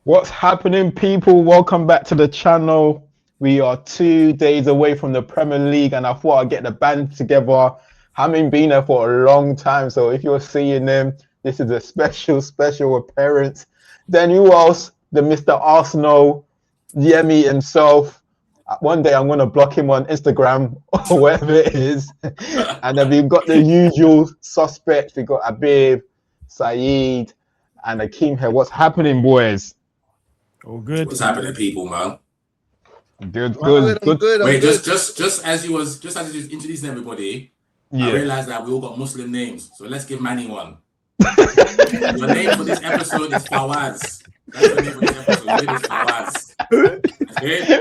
What's happening, people? Welcome back to the channel. We are 2 days away from the Premier League, and I thought I'd get the band together. Having been there for a long time, so if you're seeing them, this is a special appearance. Then who else? The Mr. Arsenal, Yemi himself. One day I'm gonna block him on Instagram or wherever it is. And then we've got the usual suspects. We got Abib, Saeed, and Akeem here. What's happening, boys? All good. What's happening, people, man? Good. Wait, just as you was introducing everybody, I realized that we all got Muslim names. So let's give Manny one. Your name for this episode is Fawaz. That's your name for this episode. Your name is Fawaz. Okay?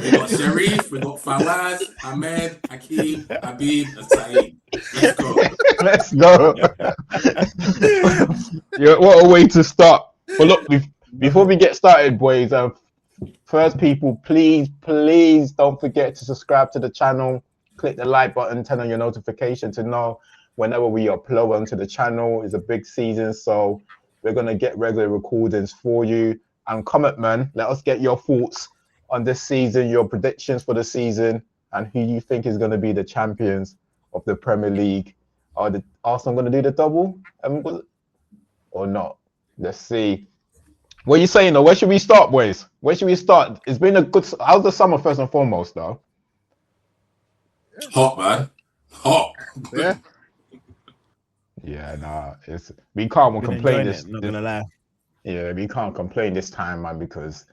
We got Sharif, we got Fawaz, Ahmed, Hakeem, Habib, and Saeed. Let's go. Yeah, what a way to start. But look, before we get started, boys, first, people, please don't forget to subscribe to the channel. Click the like button, turn on your notification to know whenever we upload onto the channel. It's a big season, so we're going to get regular recordings for you. And comment, man, let us get your thoughts on this season, your predictions for the season, and who you think is going to be the champions of the Premier League. Are the Arsenal going to do the double or not? Let's see. What are you saying, though? Where should we start, boys? Where should we start? It's been a good... How's the summer, first and foremost, though? Hot, man. Hot. Yeah. Yeah, nah. We can't complain this... Not gonna lie. Yeah, we can't complain this time, man, because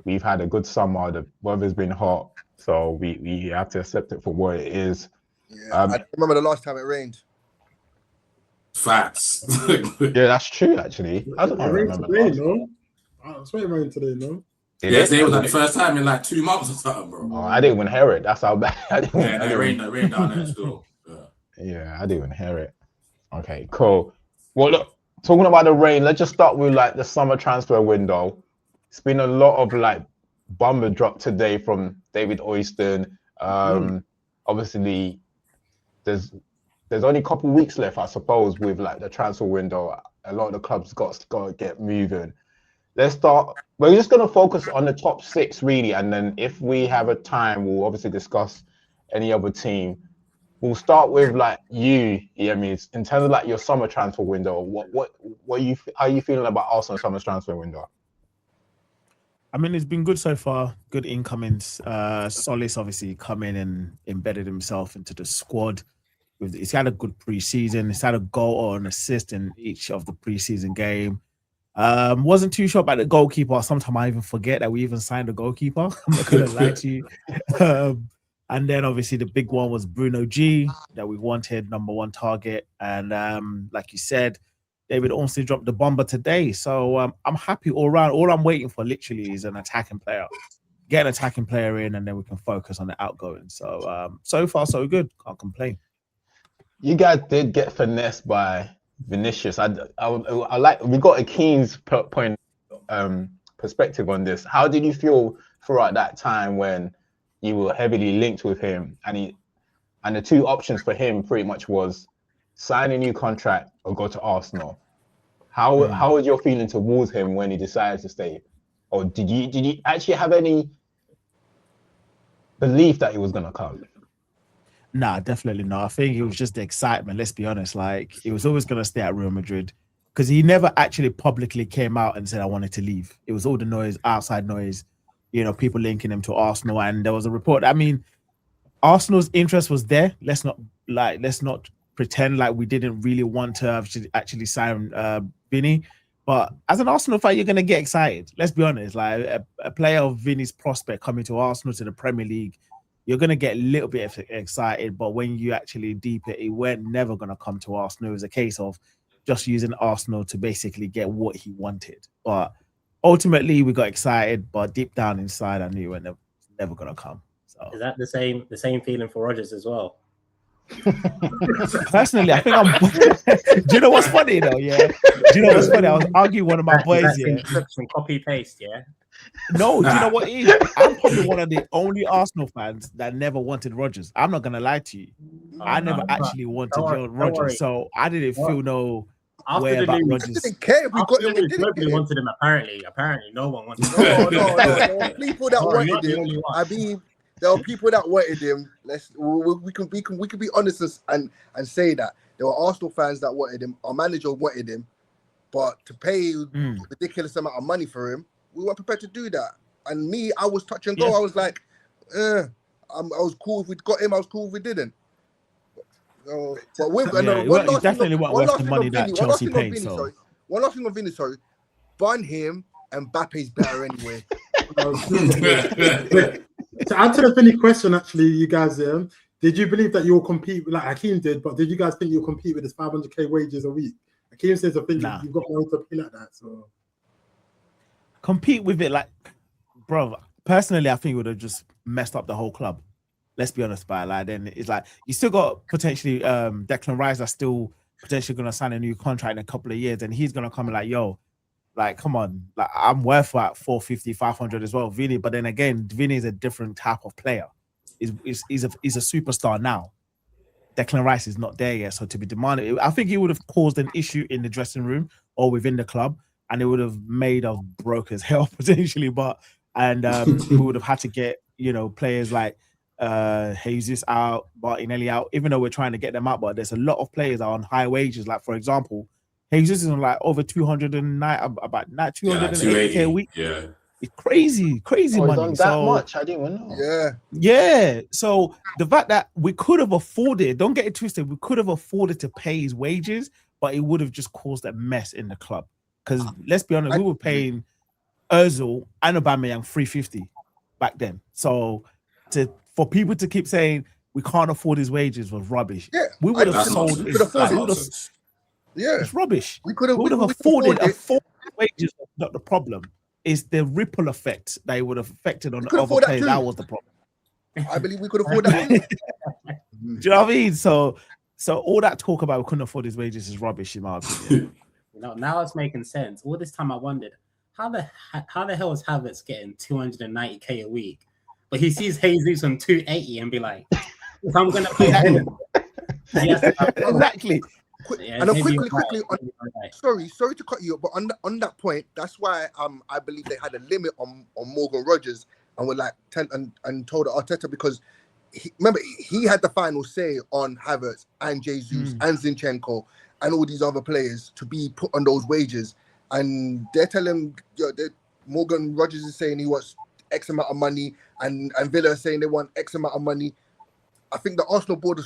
we've had a good summer. The weather's been hot, so we have to accept it for what it is. Yeah, I remember the last time it rained. Facts. Yeah, that's true, actually. I don't remember. It's raining today, no? Yeah, today was like the first time in like 2 months or something, bro. Oh, I didn't even hear it. That's how bad. It rained down there still. Yeah, I didn't even hear it. Okay, cool. Well, look, talking about the rain, let's just start with like the summer transfer window. It's been a lot of like bomber drop today from David Oyston. Obviously, there's only a couple of weeks left, I suppose, with like the transfer window. A lot of the clubs got to get moving. Let's start. We're just going to focus on the top 6, really, and then if we have a time, we'll obviously discuss any other team. We'll start with like you, Yemi, in terms of like your summer transfer window. How are you feeling about Arsenal summer transfer window? I mean, it's been good so far. Good incomings. Solis obviously come in and embedded himself into the squad. He's had a good preseason. He's had a goal or an assist in each of the preseason game. Wasn't too sure about the goalkeeper. Sometimes I even forget that we even signed a goalkeeper. I'm not gonna lie to you. And then obviously the big one was Bruno G that we wanted, #1 target. And like you said, David also dropped the bomber today. So I'm happy all around. All I'm waiting for literally is an attacking player. Get an attacking player in, and then we can focus on the outgoing. So so far so good. Can't complain. You guys did get finessed by Vinicius. I like, we got a Keane's point perspective on this. How did you feel throughout that time when you were heavily linked with him, and the two options for him pretty much was sign a new contract or go to Arsenal? How was your feeling towards him when he decided to stay, or did you actually have any belief that he was gonna come? Nah, definitely not. I think it was just the excitement. Let's be honest. Like, he was always going to stay at Real Madrid because he never actually publicly came out and said, I wanted to leave. It was all the noise, outside noise, people linking him to Arsenal. And there was a report. I mean, Arsenal's interest was there. Let's not pretend like we didn't really want to actually sign Vinny. But as an Arsenal fan, you're going to get excited. Let's be honest. Like, a player of Vinny's prospect coming to Arsenal, to the Premier League, you're going to get a little bit excited, but when you actually deep it, weren't never going to come to Arsenal. It was a case of just using Arsenal to basically get what he wanted. But ultimately, we got excited, but deep down inside, I knew it was never going to come. So is that the same feeling for Rodgers as well? Personally, I think I'm. Do you know what's funny though? Yeah. Do you know what's funny? I was arguing with one of my boys. Yeah. Some copy paste. Yeah. No, do you know what it is? I'm probably one of the only Arsenal fans that never wanted Rodgers. I'm not gonna lie to you. I never actually wanted Rodgers, so I didn't feel no After way the about news, I Rodgers. didn't care if we after got the him. We news, didn't nobody get him. wanted him. Apparently, no one wanted him. No. There were people that Oh, you're wanted the him. only one. I mean, there were people that wanted him. We can be honest and say that there were Arsenal fans that wanted him. Our manager wanted him, but to pay a ridiculous amount of money for him, we weren't prepared to do that. And me, I was touch and go. Yeah. I was like, I was cool if we got him. I was cool if we didn't. But with it definitely wasn't worth the money that Chelsea paid. So one last thing on Vinny, sorry, bun him, and Mbappe's better anyway. To add to the Vinny question, actually, you guys, did you believe that you'll compete like Hakeem did? But did you guys think you'll compete with his 500k wages a week? Hakeem says, I think you've got no to pay like that. So compete with it, like, bro. Personally, I think it would have just messed up the whole club. Let's be honest about it. Like, then it's like you still got potentially Declan Rice that's still potentially going to sign a new contract in a couple of years, and he's going to come and like, yo, like, come on, like I'm worth like 450, 500 as well, Vinny. But then again, Vinny is a different type of player. He's a superstar now. Declan Rice is not there yet, so to be demanded, I think he would have caused an issue in the dressing room or within the club, and it would have made us broke as hell potentially. But we would have had to get players like Jesus out, Martinelli out, even though we're trying to get them out, but there's a lot of players that are on high wages. Like, for example, Jesus is on like over 209, about 280k a week. Yeah, it's crazy money. On that much, I didn't even know. Yeah. So the fact that we could have afforded, don't get it twisted, we could have afforded to pay his wages, but it would have just caused a mess in the club. Because let's be honest, we were paying Özil and Aubameyang 350 back then. So for people to keep saying we can't afford his wages was rubbish. Yeah, we would have sold his wages. Yeah, it's rubbish. We could have afforded wages. Not the problem. It's the ripple effect that it would have affected on the other players. That was the problem. I believe we could afford that. Do you know what I mean? So all that talk about we couldn't afford his wages is rubbish, in my opinion. Now it's making sense. All this time I wondered how the hell is Havertz getting 290k a week, but he sees Jesus on 280 and be like, if I'm gonna play him, exactly. Yeah, and quickly, sorry to cut you, but on that point, that's why I believe they had a limit on Morgan Rodgers and were like and told Arteta, because remember he had the final say on Havertz and Jesus and Zinchenko and all these other players to be put on those wages, and they're telling Morgan Rodgers is saying he wants X amount of money, and Villa are saying they want X amount of money. I think the Arsenal board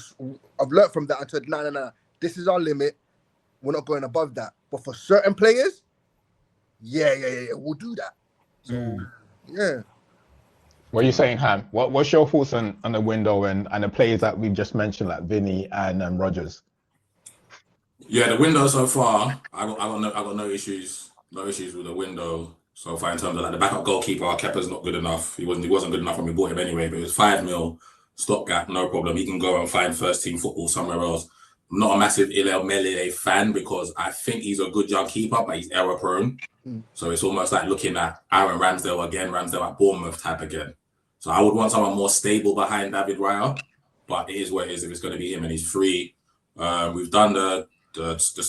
have learned from that and said, no. This is our limit. We're not going above that. But for certain players, yeah, we'll do that. So, yeah. What are you saying, Ham? What's your thoughts on the window and the players that we've just mentioned, like Vinny and Rodgers? Yeah, the window so far, I got no issues with the window so far in terms of like the backup goalkeeper. Kepa's not good enough. He wasn't good enough when we bought him anyway. But it was 5 mil stopgap, no problem. He can go and find first team football somewhere else. I'm not a massive Ilel Melele fan because I think he's a good young keeper, but he's error prone. So it's almost like looking at Aaron Ramsdale at Bournemouth type again. So I would want someone more stable behind David Raya, but it is what it is if it's going to be him and he's free. We've done the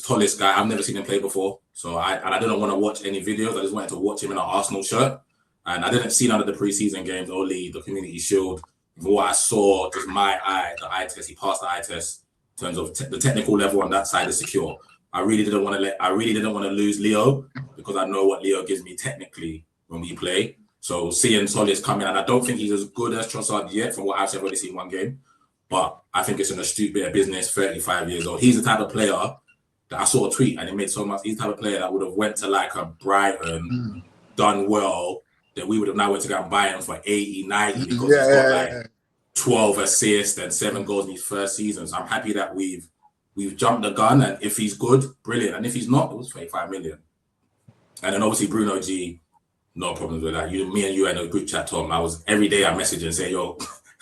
tallest guy. I've never seen him play before, so I didn't want to watch any videos. I just wanted to watch him in an Arsenal shirt, and I didn't see none of the preseason games, only the Community Shield. From what I saw, just my eye, the eye test, he passed the eye test. In terms of the technical level on that side is secure. I really didn't want to lose Leo because I know what Leo gives me technically when we play. So seeing Solis come in, and I don't think he's as good as Trossard yet from what I've already seen one game, but I think it's an astute bit of business, 35 years old. He's the type of player that I saw a tweet and it made so much. He's the type of player that would have went to like a Brighton, done well, that we would have now went to go and buy him for 80, 90 because he's got like 12 assists and 7 goals in his first season. So I'm happy that we've jumped the gun, and if he's good, brilliant. And if he's not, it was 35 million. And then obviously Bruno G, no problems with that. Me and you had a group chat, Tom. Every day I message and say, yo,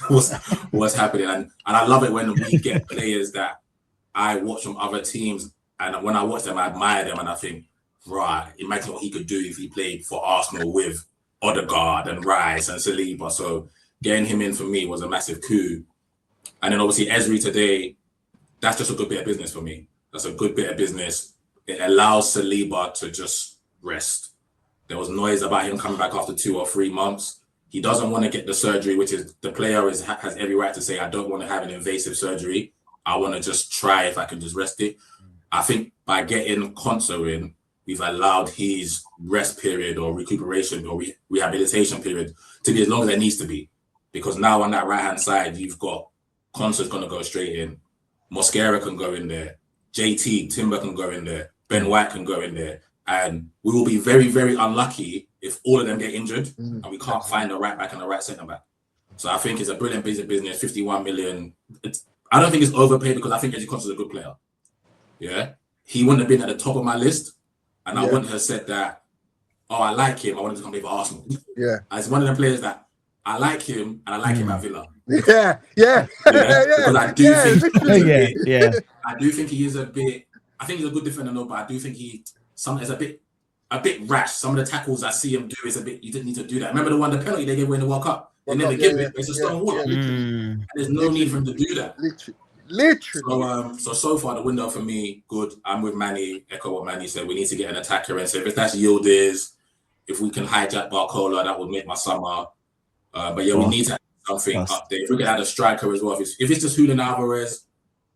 what's happening? And I love it when we get players that I watch from other teams, and when I watch them, I admire them, and I think, right, imagine what he could do if he played for Arsenal with Odegaard and Rice and Saliba. So getting him in for me was a massive coup. And then obviously Ezri today, that's just a good bit of business for me. That's a good bit of business. it allows Saliba to just rest. There was noise about him coming back after 2 or 3 months. He doesn't want to get the surgery, which is the player has every right to say, I don't want to have an invasive surgery. I want to just try if I can just rest it. I think by getting Konsa in, we've allowed his rest period or recuperation or rehabilitation period to be as long as it needs to be. Because now on that right-hand side, you've got Konsa's going to go straight in. Mosquera can go in there. JT, Timber can go in there. Ben White can go in there. And we will be very, very unlucky if all of them get injured and we can't find a right back and a right centre back. So I think it's a brilliant piece of business, 51 million. I don't think it's overpaid because I think Eddie Konsa's a good player. Yeah. He wouldn't have been at the top of my list. And I wouldn't have said that, oh, I like him. I wanted to come play for Arsenal. Yeah. As one of the players that I like him and I like him at Villa. Yeah. Because I do think I do think he is a bit. I think he's a good defender, no, but I do think is a bit rash. Some of the tackles I see him do is a bit. You didn't need to do that. Remember the penalty they gave away in the World Cup? They never give it. It's a stone wall. And there's no need for him to do that. Literally. So far the window for me, good. I'm with Manny. Echo what Manny said. We need to get an attacker in. So if that's Yildiz, if we can hijack Barcola, that would make my summer. But yeah, we need to have something up there. If we can add a striker as well, if it's just Julian Alvarez,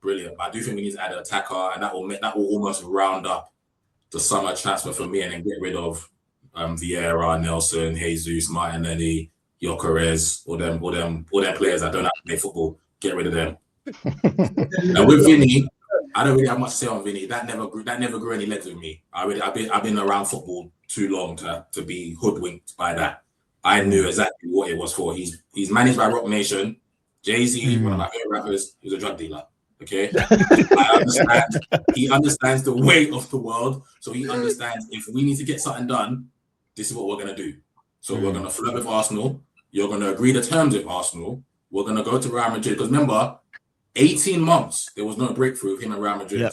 brilliant. But I do think we need to add an attacker, and that will almost round up the summer transfer for me, and then get rid of Vieira, Nelson, Jesus, Martinelli, Gyökeres, all them players that don't have to play football. Get rid of them. And with Vinny, I don't really have much to say on Vinny. That never grew any legs with me. I've been around football too long to be hoodwinked by that. I knew exactly what it was for. He's managed by Rock Nation. Jay-Z, one of my favorite rappers, he's a drug dealer. Okay, I understand. He understands the weight of the world, so he understands if we need to get something done, this is what we're gonna do. So we're gonna flirt with Arsenal. You're gonna agree the terms with Arsenal. We're gonna go to Real Madrid because remember, 18 months there was no breakthrough with him and Real Madrid.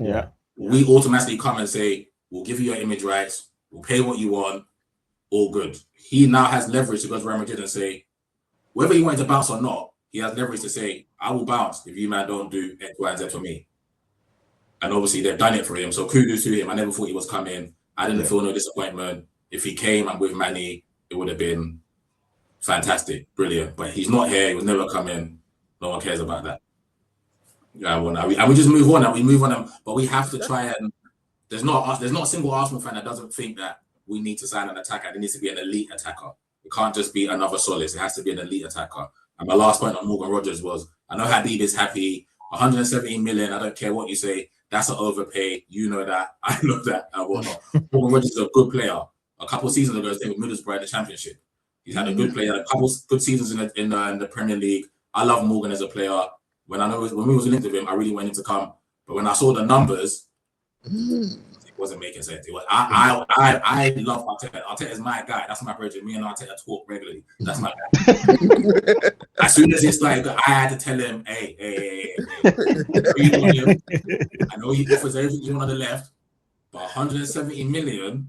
Yeah. We automatically come and say we'll give you your image rights. We'll pay what you want. All good. He now has leverage to go to Real Madrid and say whether he wanted to bounce or not. He has leverage to say, I will bounce if you man don't do X, Y, and Z for me. And obviously they've done it for him. So kudos to him. I never thought he was coming. I didn't feel no disappointment. If he came and with Manny, it would have been fantastic, brilliant. But he's not here. He was never coming. No one cares about that. And we just move on. And we move on. But we have to try and there's not a single Arsenal fan that doesn't think that we need to sign an attacker. There needs to be an elite attacker. It can't just be another Solis. It has to be an elite attacker. And my last point on Morgan Rogers was, I know Habib is happy, 117 million, I don't care what you say, that's an overpay, you know that, I know that, and whatnot. Morgan Rogers is a good player. A couple of seasons ago, he was with Middlesbrough in the Championship. He's had a good player, a couple of good seasons in the Premier League. I love Morgan as a player. When we was linked with him, I really wanted him to come. But when I saw the numbers, it wasn't making sense. It was, I love Arteta. Arteta is my guy. That's my project. Me and Arteta talk regularly. That's my guy. As soon as it started, I had to tell him, hey. I know he offers everything you want on the left, but 170 million,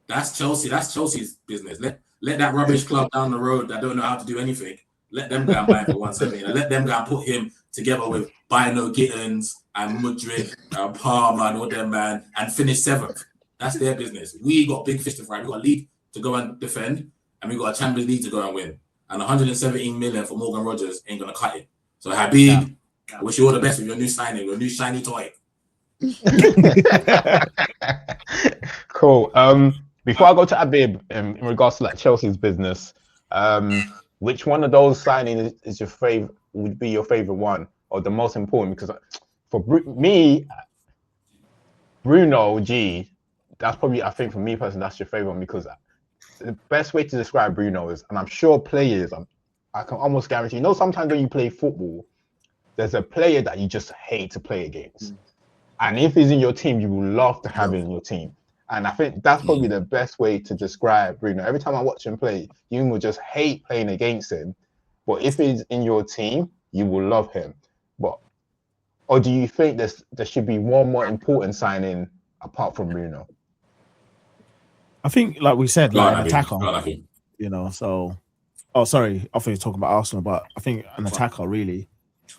that's Chelsea. That's Chelsea's business. Let that rubbish club down the road that don't know how to do anything. Let them go and buy him for 170. And let them go and put him together with Bino Gittins and Mudryk and Palmer and all them, man, and finish 7th. That's their business. We got big fish to fry. We got a league to go and defend, and we got a Champions League to go and win. And 117 million for Morgan Rogers ain't gonna cut it. So Habib, I wish you all the best with your new signing, your new shiny toy. Cool. Before I go to Habib, in regards to like Chelsea's business, which one of those signings is your favorite? Would be your favorite one or the most important? Because for me, Bruno G, that's probably, I think for me personally, that's your favorite one, because the best way to describe Bruno is, and I'm sure players, I can almost guarantee, sometimes when you play football, there's a player that you just hate to play against. And if he's in your team, you will love to have him in your team. And I think that's probably the best way to describe Bruno. Every time I watch him play, you will just hate playing against him. But if he's in your team, you will love him. Or do you think there should be one more important signing apart from Bruno? I think, like we said, like an attacker. So. Oh, sorry. I thought you were talking about Arsenal, but I think an attacker really.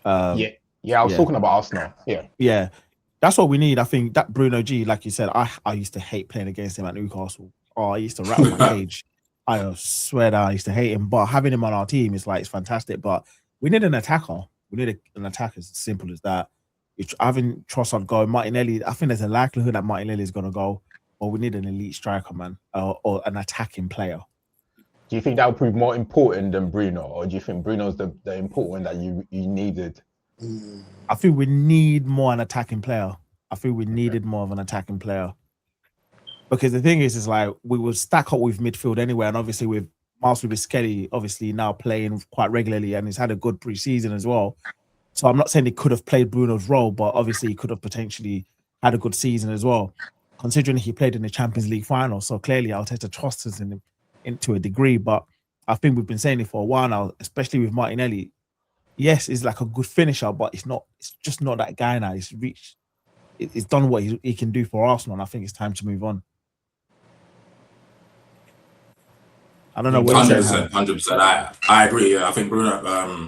I was talking about Arsenal. Yeah. That's what we need. I think that Bruno G, like you said, I used to hate playing against him at Newcastle. Oh, I used to rattle my cage. I swear that I used to hate him. But having him on our team is like, it's fantastic. But we need an attacker. We need an attacker. It's as simple as that. Having Trossard go, Martinelli, I think there's a likelihood that Martinelli is going to go. But we need an elite striker, man, or an attacking player. Do you think that would prove more important than Bruno, or do you think Bruno's the important one that you needed? I think we need more an attacking player. I think we needed more of an attacking player. Because the thing is like we will stack up with midfield anyway, and obviously with Marcel Biskelly obviously now playing quite regularly, and he's had a good pre-season as well. So I'm not saying he could have played Bruno's role, but obviously he could have potentially had a good season as well, considering he played in the Champions League final. So clearly Arteta trusts us in him to a degree, but I think we've been saying it for a while now, especially with Martinelli. Yes, he's like a good finisher, but it's just not that guy now. He's done what he can do for Arsenal, and I think it's time to move on. I don't know what 100%. I agree. Yeah. I think Bruno,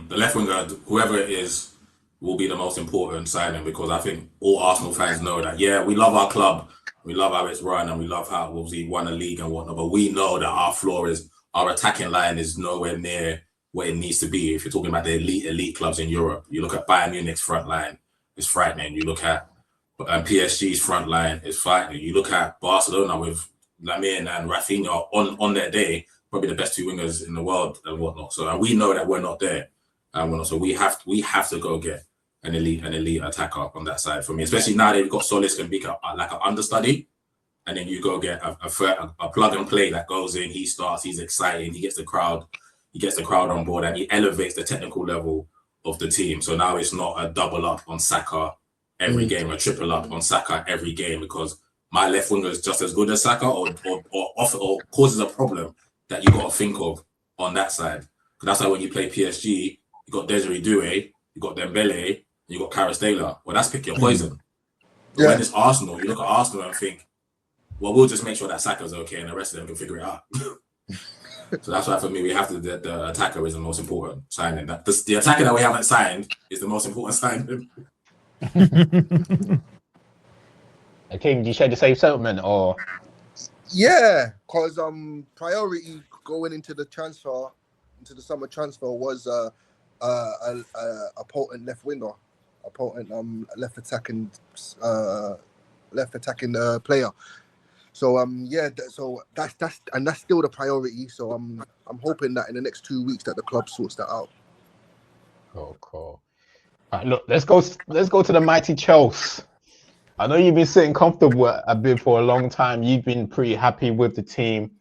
the left winger, whoever it is, will be the most important signing, because I think all Arsenal fans know that, yeah, we love our club, we love how it's run, and we love how we won a league and whatnot, but we know that our floor is, our attacking line is nowhere near where it needs to be. If you're talking about the elite clubs in Europe, you look at Bayern Munich's front line, it's frightening. You look at PSG's front line, it's frightening. You look at Barcelona with Lamine and Rafinha on their day, probably the best two wingers in the world and whatnot. So and we know that we're not there, and so we have to go get an elite attacker on that side for me, especially now that you've got Solis can be like an understudy, and then you go get a plug and play that goes in. He starts, he's exciting, he gets the crowd on board, and he elevates the technical level of the team. So now it's not a double up on Saka every game, a triple up on Saka every game, because my left winger is just as good as Saka, or causes a problem that you got to think of on that side. Because that's why when you play PSG, you got Desiree Doué, you got Dembele, and you got Kvaratskhelia. Well, that's pick your poison. But when it's Arsenal, you look at Arsenal and think, well, we'll just make sure that Saka's okay and the rest of them can figure it out. So that's why for me, we have to, the attacker is the most important signing. The attacker that we haven't signed is the most important signing. King, do you share the same sentiment, or? Yeah, because priority going into the summer transfer was a potent left winger, a potent left attacking player. So so that's still the priority. So I'm hoping that in the next 2 weeks that the club sorts that out. Cool. All right, look, let's go to the mighty Chelsea. I know you've been sitting comfortable a bit for a long time. You've been pretty happy with the team.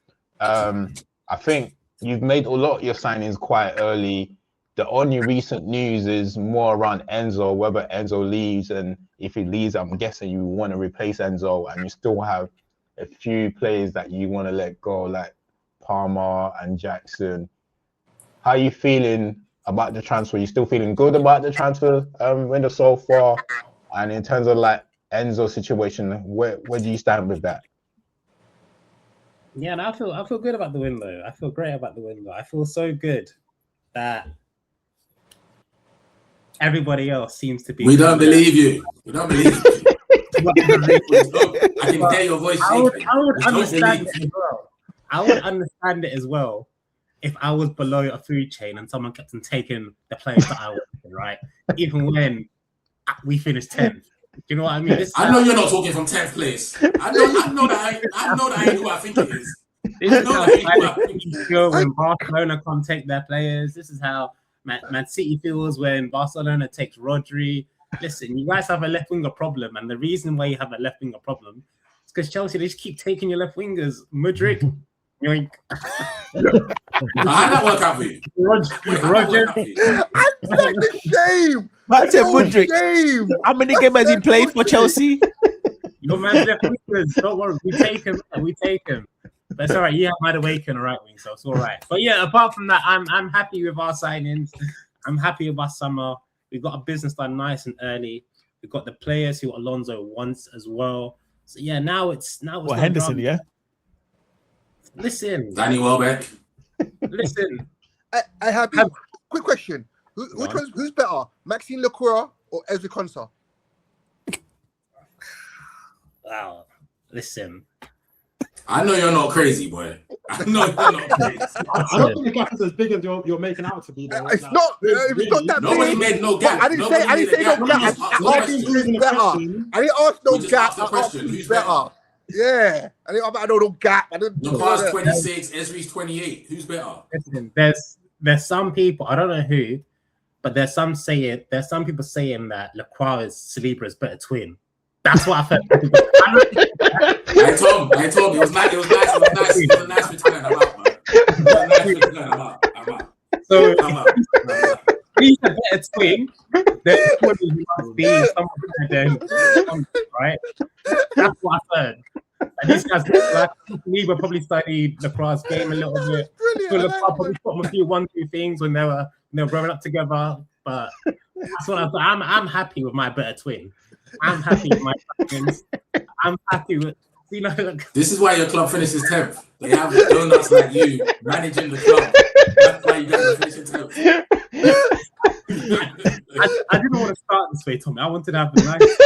I think you've made a lot of your signings quite early. The only recent news is more around Enzo, whether Enzo leaves, and if he leaves, I'm guessing you want to replace Enzo, and you still have a few players that you want to let go, like Palmer and Jackson. How are you feeling about the transfer? You still feeling good about the transfer window so far? And in terms of like Enzo situation, where do you stand with that? Yeah, and I feel good about the window. I feel great about the window. I feel so good that everybody else seems to be. We don't believe you. We don't believe you. I can hear your voice. I would understand it as well. I would understand it as well if I was below a food chain and someone kept on taking the players that I wanted, right? Even when we finished 10th. Do you know what I mean? I know you're not talking from 10th place. I know that ain't who I think it is. This is how I feel when Barcelona come take their players. This is how Man City feels when Barcelona takes Rodri. Listen, you guys have a left winger problem, and the reason why you have a left winger problem is because Chelsea, they just keep taking your left wingers. Mudryk, yoink. How'd that work out for you? Roger. That's a shame. That's a Mudryk. How many games has he played for Chelsea? Your man's left wingers. Don't worry, we take him. But it's all right. You have Madueke on the right wing, so it's all right. But yeah, apart from that, I'm happy with our signings. I'm happy with our summer. We've got our business done nice and early. We've got the players who Alonso wants as well. So yeah, now it's what, Henderson, drama. Yeah. Listen, Danny Welbeck. Listen, I have quick question. Who's better, Maxime Lacroix or Ezri Konsa? Wow, listen. I know you're not crazy, boy. I know you're not crazy. I don't think the gap is as big as you're making out to be. Though. It's not. It's not that Nobody big. made no gap. I didn't say no gap. I didn't ask who's better. I didn't ask no gap. I asked who's better. Yeah. I don't know gap. I didn't. Laqua's 26, Ezri's 28. Who's better? Listen, there's some people, I don't know who, but there's some people saying that Lacroix is Saliba's better twin. That's what I've heard. I told him. It was nice. It was a nice return. I'm out, man. It was a nice return. I'm out. So he's a better twin. Then he must be someone than right? That's what I've heard. And these guys, like Saliba, probably studied Lacroix's game a little bit. So Lacroix probably taught them a few 1-2 things when they were growing up together. But that's what I'm happy with my better twin. I'm happy with my twins. I'm happy with This is why your club finishes 10th. They have donuts like you managing the club. That's why you guys are finishing 10th. I didn't want to start this way, Tommy. I wanted to have the nice.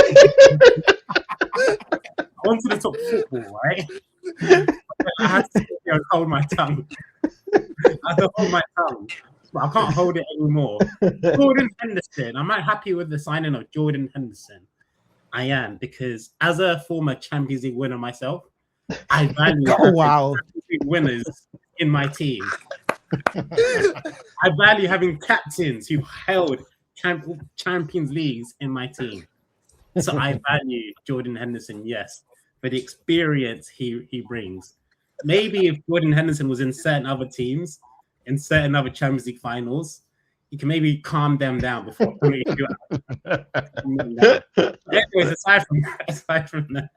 I wanted to talk football, right? I had to hold my tongue. I had to hold my tongue. But I can't hold it anymore. Jordan Henderson. I'm not happy with the signing of Jordan Henderson. I am, because as a former Champions League winner myself, I value Champions League winners in my team. I value having captains who held Champions Leagues in my team. So I value Jordan Henderson, yes, for the experience he brings. Maybe if Jordan Henderson was in certain other teams, in certain other Champions League finals, you can maybe calm them down before pulling you out. Anyways, aside from that,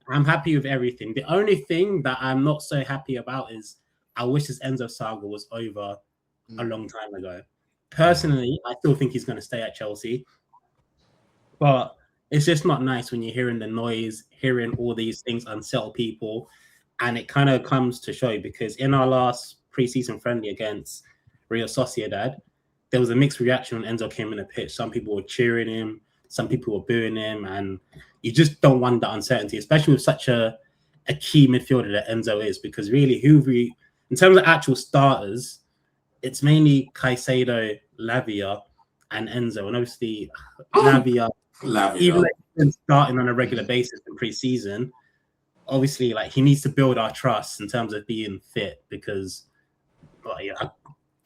I'm happy with everything. The only thing that I'm not so happy about is I wish this Enzo saga was over a long time ago. Personally, I still think he's going to stay at Chelsea, but it's just not nice when you're hearing the noise, hearing all these things unsettle people, and it kind of comes to show because in our last pre-season friendly against Real Sociedad, there was a mixed reaction when Enzo came in the pitch. Some people were cheering him, some people were booing him, and you just don't want that uncertainty, especially with such a key midfielder that Enzo is, because really in terms of actual starters, it's mainly Caicedo, Lavia, and Enzo. And obviously, Lavia. Even though he's been starting on a regular basis in pre-season, obviously, like he needs to build our trust in terms of being fit. Because, do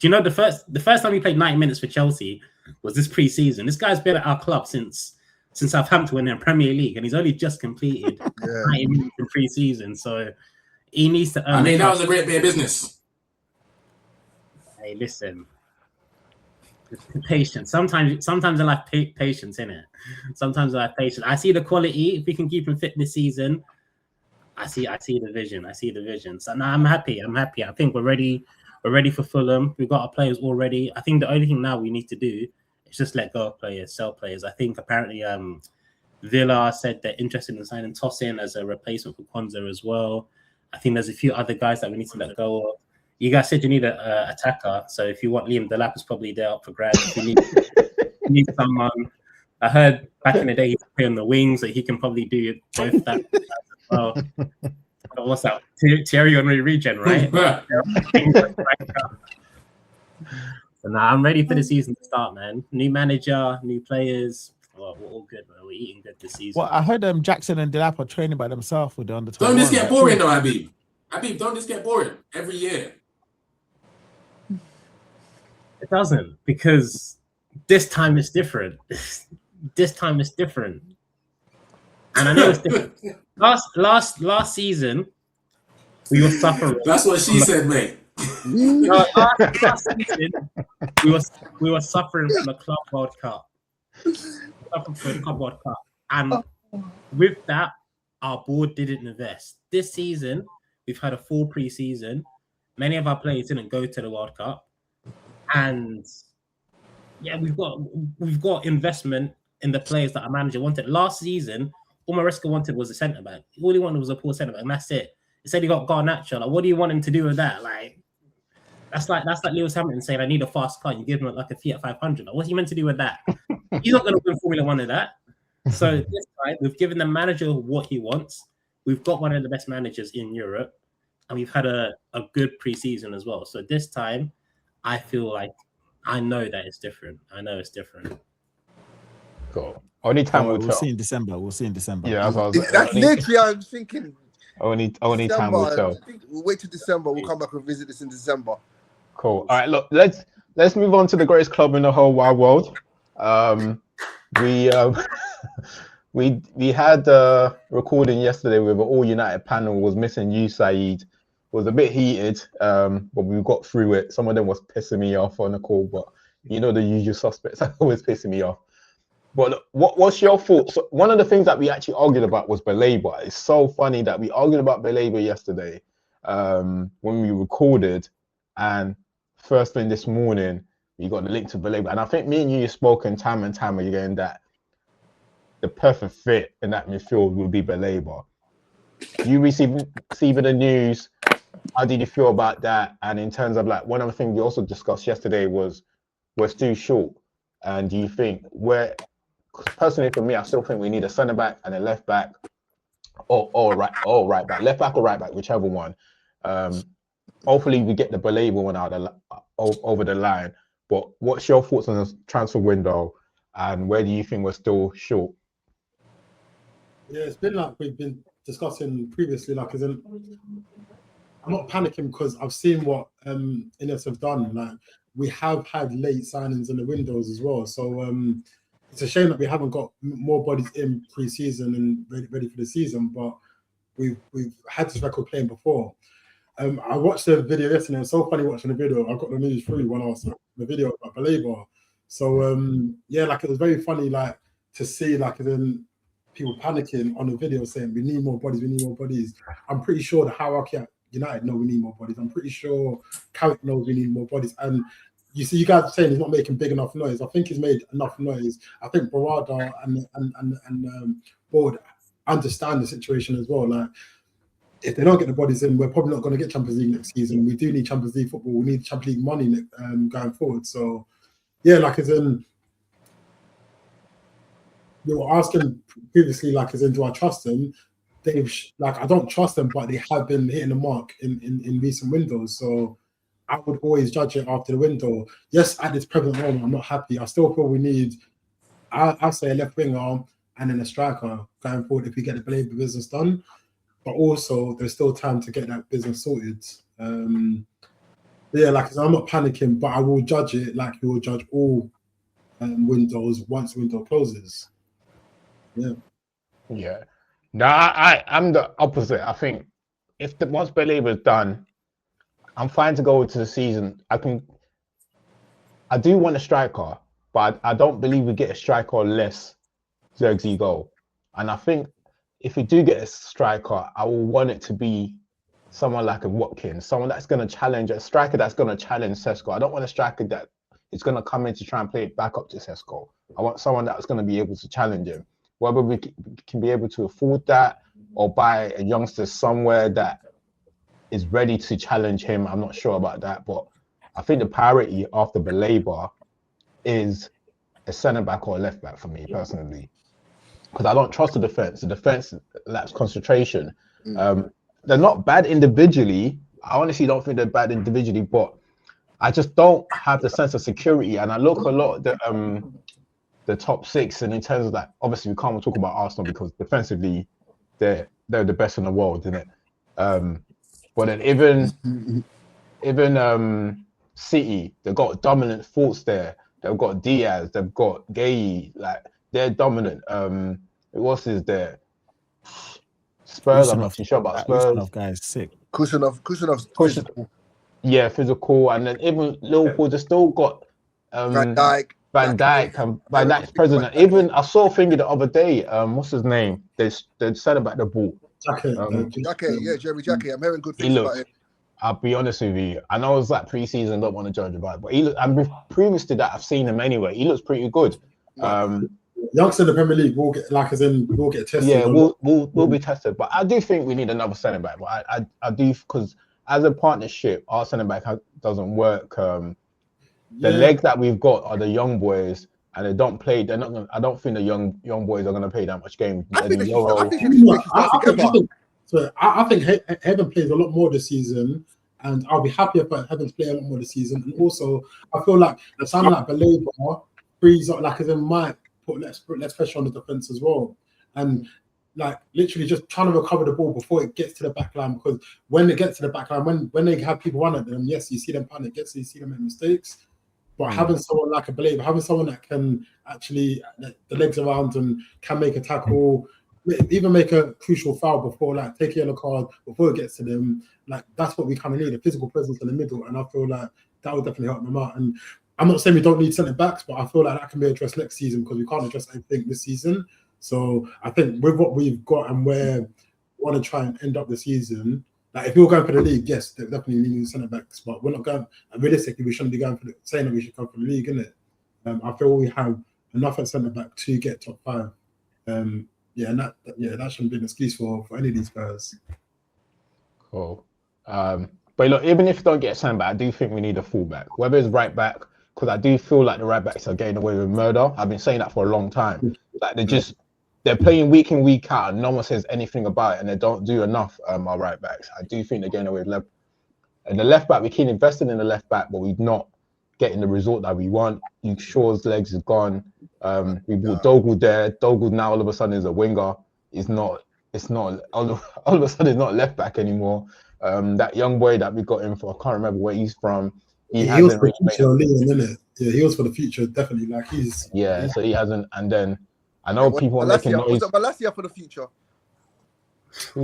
you know the first time he played 90 minutes for Chelsea was this pre-season? This guy's been at our club since Southampton in the Premier League, and he's only just completed 90 minutes in pre-season. So he needs to. That was a great bit of business. Hey, listen. Patience. Sometimes I like patience in it. Sometimes I like patience. I see the quality. If we can keep him fit this season, I see the vision. So now I'm happy. I think we're ready. We're ready for Fulham. We've got our players already. I think the only thing now we need to do is just let go of players, sell players. I think apparently Villa said they're interested in signing Tosin as a replacement for Kwanzaa as well. I think there's a few other guys that we need to let go of. You guys said you need an attacker, so if you want Liam Delap is probably there up for grabs. If you need someone, I heard back in the day he could play on the wings, so he can probably do both that as well. What's that? Thierry Henry regen, right? So now I'm ready for the season to start, man. New manager, new players. Well, we're all good, man. We're eating good this season. Well, I heard Jackson and Delap are training by themselves with the under 21. Don't this get boring though, Habib? Habib, don't this get boring every year? It doesn't, because this time it's different. And I know it's different. Last season, we were suffering. That's what she said, mate. Last season, we were suffering from the Club World Cup. And with that, our board didn't invest. This season, we've had a full pre-season. Many of our players didn't go to the World Cup. And yeah, we've got investment in the players that our manager wanted. Last season, all Maresca wanted was a centre back. All he wanted was a poor centre back, and that's it. He said he got Garnacho. Like, what do you want him to do with that? Like, that's like Lewis Hamilton saying, "I need a fast car." You give him like a Fiat 500. Like, what's he meant to do with that? He's not going to win Formula One with that. So this time we've given the manager what he wants. We've got one of the best managers in Europe, and we've had a good preseason as well. So this time, I feel like I know that it's different. I know it's different. Cool. Only time will We'll tell. see in December. We'll see in December. Yeah, that's literally I was thinking. Only time will tell. We'll wait till December. We'll come back and visit this in December. Cool. All right, look, let's move on to the greatest club in the whole wide world. We had a recording yesterday with an all United panel. Was missing you, Saeed. Was a bit heated, but we got through it. Some of them was pissing me off on the call, but you know the usual suspects are always pissing me off. But look, what's your thoughts? So one of the things that we actually argued about was Belabor. It's so funny that we argued about Belabor yesterday when we recorded, and first thing this morning we got the link to Belabor. And I think me and you spoken time and time again that the perfect fit in that midfield would be Belabor. You receiving the news? How did you feel about that? And in terms of like one of the things we also discussed yesterday was we're still short. And do you think personally for me, I still think we need a centre back and a left back, or right back, left back or right back, whichever one. Hopefully we get the Belabor one out over the line. But what's your thoughts on the transfer window, and where do you think we're still short? Yeah, it's been like we've been discussing previously. Like, I'm not panicking because I've seen what Innes have done. Like, we have had late signings in the windows as well. So it's a shame that we haven't got more bodies in pre-season and ready for the season. But we've had this record playing before. I watched the video yesterday. It was so funny watching the video. I got the news through when I was the video about Belabor. So yeah, like it was very funny, like to see like then people panicking on the video saying we need more bodies, we need more bodies. I'm pretty sure the hierarchy at United know we need more bodies. I'm pretty sure Carrick knows we need more bodies. And you see, you guys are saying he's not making big enough noise. I think he's made enough noise. I think Barada and Board understand the situation as well. Like, if they don't get the bodies in, we're probably not going to get Champions League next season. We do need Champions League football. We need Champions League money going forward. So, yeah, like as in, you were asking previously, like as in, do I trust them? They've like I don't trust them, but they have been hitting the mark in recent windows. So I would always judge it after the window. Yes, at this present moment, I'm not happy. I still feel we need, I'll say a left winger and then a striker going forward if we get the Belabor business done. But also, there's still time to get that business sorted. Yeah, like I'm not panicking, but I will judge it like you will judge all windows once the window closes. Yeah. Yeah. No, I'm the opposite. I think if once Belabor's done, I'm fine to go into the season. I do want a striker, but I don't believe we get a striker unless Zirkzee go. And I think if we do get a striker, I will want it to be someone like a Watkins, someone that's going to challenge, a striker that's going to challenge Sesko. I don't want a striker that is going to come in to try and play it back up to Sesko. I want someone that's going to be able to challenge him. Whether we can be able to afford that or buy a youngster somewhere that is ready to challenge him, I'm not sure about that. But I think the priority after Belabor is a centre-back or a left-back for me, personally. Because I don't trust the defence. The defence lacks concentration. They're not bad individually. I honestly don't think they're bad individually, but I just don't have the sense of security. And I look a lot at the top six, and in terms of that, obviously we can't talk about Arsenal because defensively they're the best in the world, isn't it? But then even City, they've got dominant thoughts there. They've got Diaz, they've got Gay, like they're dominant. Who else is there? Spurs, I'm not too sure about Spurs. Kusanov guy is sick. Kusanov's physical. Yeah, physical, and then even Liverpool, they still got Van Dijk's president. Even I saw a thing the other day. What's his name? They said about the ball. Jeremy Jackie. I'm hearing good things about him. I'll be honest with you. I know it's like pre-season, don't want to judge about it, but he look. And previous to that, I've seen him anyway. He looks pretty good. Youngster in the Premier League will get we'll get tested. Yeah, we'll be tested. But I do think we need another centre back. But I do, because as a partnership, our centre back doesn't work. The legs that we've got are the young boys, and they don't play. They're not. Gonna, I don't think the young boys are going to play that much game. I think they should start I think Heaven plays a lot more this season, and I'll be happier for Heaven to play a lot more this season. And also, I feel like the sound like Baleba frees up, like as in might put less pressure on the defense as well, and like literally just trying to recover the ball before it gets to the back line. Because when it gets to the back line, when they have people run at them, yes, you see them panic, yes, you see them make mistakes. But having someone like a Baleba, having someone that can actually the legs around and can make a tackle, even make a crucial foul before, like take a yellow card before it gets to them, like that's what we kind of need, a physical presence in the middle. And I feel like that would definitely help them out. And I'm not saying we don't need centre backs, but I feel like that can be addressed next season because we can't address anything this season. So I think with what we've got and where we want to try and end up the season, like if we were going for the league, yes, they definitely need centre backs, but we're not going. And realistically, we shouldn't be going for saying that we should go for the league, innit? I feel we have enough at centre back to get top 5. Yeah, and that shouldn't be an excuse for any of these players. Cool. But look, even if you don't get a centre back, I do think we need a fullback, whether it's right back, because I do feel like the right backs are getting away with murder. I've been saying that for a long time. Like they're playing week in, week out, and no one says anything about it, and they don't do enough. Our right backs, I do think they're getting away with left. And the left back, we keep investing in the left back, but we're not getting the result that we want. Luke Shaw's legs is gone. We brought Dogu there. Dogu now all of a sudden is a winger. It's not all of a sudden it's not left back anymore. That young boy that we got in for, I can't remember where he's from. He was for the future, isn't it? Yeah, he was for the future, definitely. Like so he hasn't. And then I know people are making noise. Was it Malacia for the future?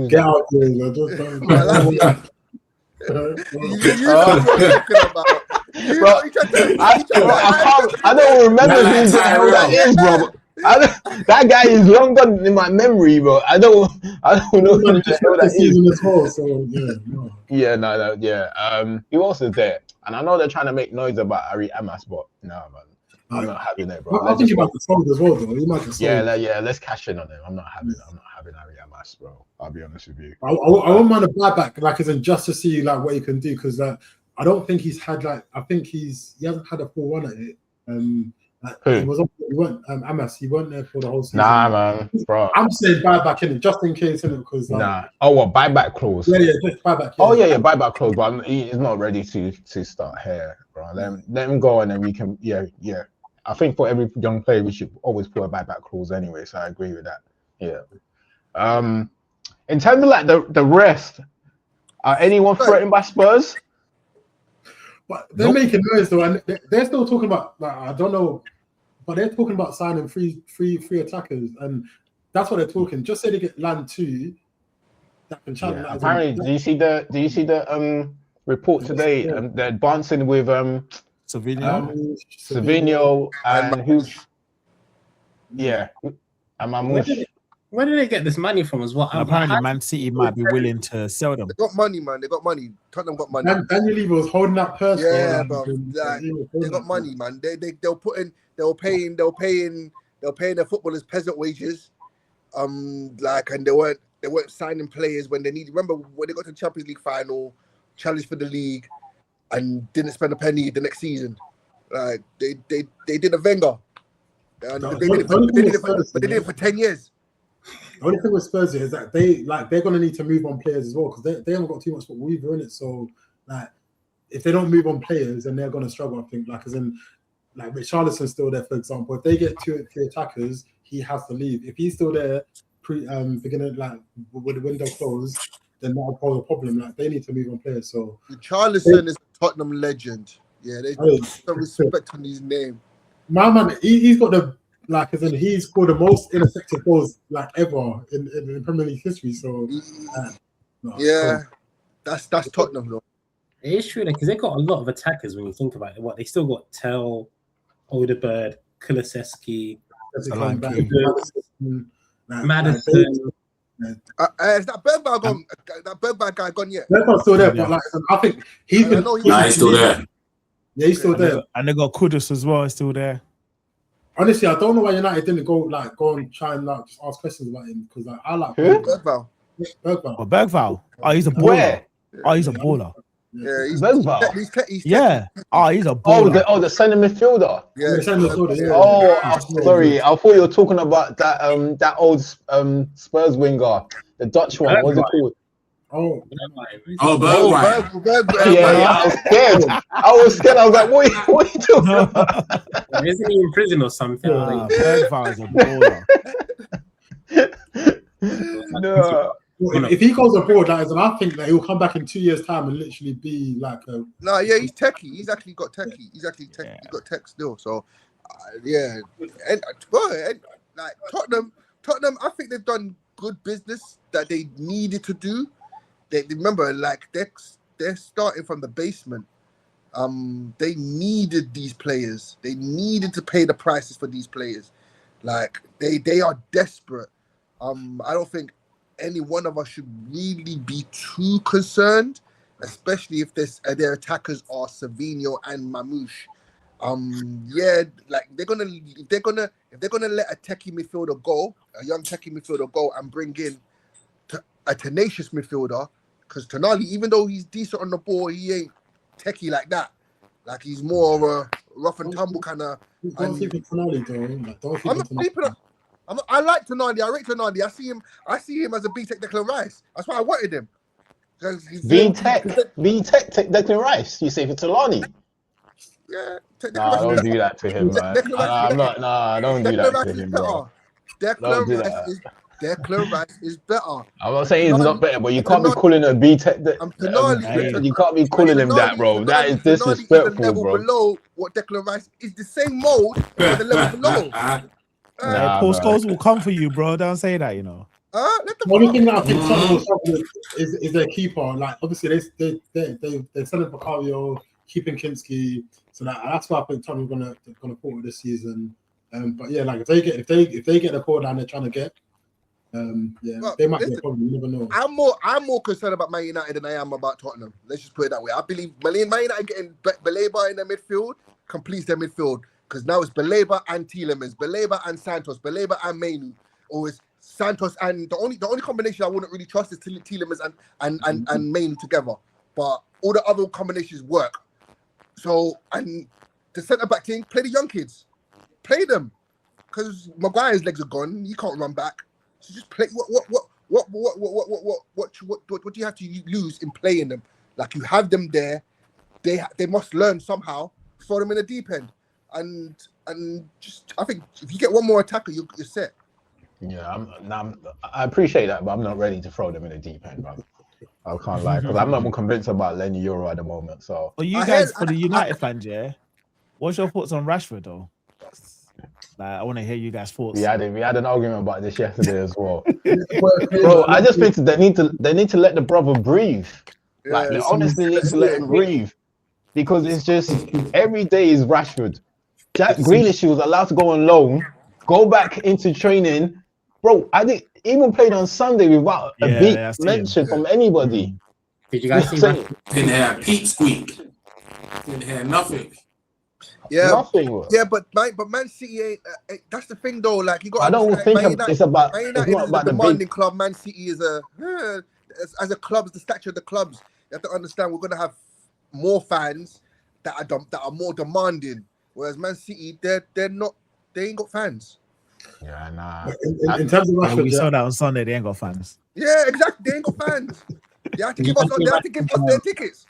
Get out there, man. Just don't. I don't remember who the hell that is, bro. That guy is long gone in my memory, bro. I don't know who the hell that is. Well, so, Who else is there? And I know they're trying to make noise about Ari Amas, but no, man, I'm not having it, bro. I think about the sold as well, though. Let's cash in on him. I'm not having Ari Amas, bro. I'll be honest with you. I won't mind a buyback, like as in just to see like what he can do, because I don't think he's had I think he hasn't had a full run at it. Amas, he weren't there for the whole season. Nah, man, bro. I'm saying buyback in it just in case, innit? Because buyback clause? Yeah, just buyback. Yeah. Buyback clause, but he's not ready to start here, bro. Let him go, and then we can. Yeah. I think for every young player, we should always put a buyback clause anyway. So I agree with that. Yeah. In terms of like the rest, are anyone threatened by Spurs? But they're making noise though, and they're still talking about. Like, I don't know. But they're talking about signing three attackers, and that's what they're talking. Just say they get land 2. That can challenge. Yeah, apparently, do you see the report today? They're advancing with Savinho and who's and Mamouche. Where did they get this money from as well? Apparently, Man City might be willing to sell them. They got money, man. They got money. Tottenham got money. Daniel Levy was holding that purse. Yeah, bro. They got money, man. They were paying their footballers peasant wages. And they weren't signing players when they needed. Remember when they got to the Champions League final, challenged for the league, and didn't spend a penny the next season. Like they did a Wenger. And they did it for 10 years. The only thing with Spurs is that they're going to need to move on players as well, because they haven't got too much football either in it. So if they don't move on players, then they're going to struggle. I think as in Richarlison's still there, for example. If they get 2 attackers, he has to leave. If he's still there, beginning with the window closed, then that'll pose a problem. They need to move on players. So Richarlison is a Tottenham legend. Yeah, they some respect on his name. My man, he's got the. As in he scored the most ineffective goals ever in Premier League history. So that's Tottenham though. It is true because they got a lot of attackers when you think about it. They still got Tell, Odegaard, Kulusevski, Maddison. Is that Bergvall gone? That Bergvall guy gone yet? Bergvall's still there, but I think he's been. He's still there. Yeah, he's still there. And they got Kudus as well, still there. Honestly, I don't know why United didn't go and try and just ask questions about him, because I like Bergvall. Bergvall. Bergvall. Oh, he's a baller. Where? Oh, he's a baller. Yeah, Bergvall. he's Yeah. Oh, he's a baller. The centre midfielder. Yeah, Sorry. I thought you were talking about that old Spurs winger, the Dutch one. What's it called? Bergwijn. I was scared. I was like, what are you talking about? Isn't he in prison or something? Bergvall is a baller. No. If he goes abroad, like, and I think that he'll come back in 2 years' time and literally be like a. No, yeah, he's techie. He's actually got techie. He's got tech still. So, yeah, and like Tottenham, I think they've done good business that they needed to do. They remember, like they're starting from the basement. They needed these players. They needed to pay the prices for these players. Like they are desperate. I don't think any one of us should really be too concerned, especially if their attackers are Savinho and Mamouche. Yeah, like if they're gonna let a techie midfielder go, a young techie midfielder go, and bring in a tenacious midfielder, because Tonali, even though he's decent on the ball, he ain't techie like that. Like he's more of a rough and tumble kind of. Don't think of Tonali, though. I'm not sleeping. I like Tonali. I rate Tonali. I see him as a B-Tech Declan Rice. That's why I wanted him. B-Tech Declan Rice. You say for Tonali? Yeah. Nah, don't do that to him, man. Don't do that to him, bro. Declan Rice is better. I'm not saying he's not better, but you can't be calling a B-Tech. You can't be calling him that, bro. That is disrespectful, bro. Below what Declan Rice is, the same mode, but the level below. Paul Scholes will come for you, bro. Don't say that, you know. One thing that I think Tottenham will struggle with is their keeper. Like obviously they're selling Vicario, keeping Kinski, so that's why I think Tottenham gonna pull it this season. But yeah, like if they get the core down they're trying to get, they might get a problem. You never know. I'm more concerned about Man United than I am about Tottenham. Let's just put it that way. I believe Man United getting Baleba in their midfield completes their midfield. Because now it's Baleba and Tielemans, Baleba and Santos, Baleba and Mainu, or it's Santos and the only combination I wouldn't really trust is Tielemans and Mainu together. But all the other combinations work. So and the centre back team, play the young kids, play them, because Maguire's legs are gone. You can't run back. So just play. What do you have to lose in playing them? Like you have them there, they must learn somehow. Throw them in the deep end. And just, I think if you get one more attacker, you're set. Yeah, I appreciate that, but I'm not ready to throw them in the deep end, bro. I can't lie, because I'm not more convinced about Lenny Euro at the moment. So, well, you guys, for the United fans, yeah, what's your thoughts on Rashford, though? Like, I want to hear you guys' thoughts. We had an argument about this yesterday as well, bro. I just think they need to let the brother breathe. Like, they honestly need to let him breathe, because it's just every day is Rashford. Jack Grealish was allowed to go on loan, go back into training. Bro, I think even played on Sunday without a beat mention from anybody. Did you guys see that? Didn't hear a peep squeak. Didn't hear nothing. Yeah, nothing. Yeah, but Man City ain't. That's the thing, though. Like you got. I don't think it's about. It's not about the demanding club. Man City is as a club, the stature of the clubs. You have to understand we're gonna have more fans that are more demanding. Whereas Man City, they're not. They ain't got fans. Yeah, nah. In terms of Rashford, we saw that on Sunday. They ain't got fans. Yeah, exactly. They ain't got fans. They have to give us their tickets.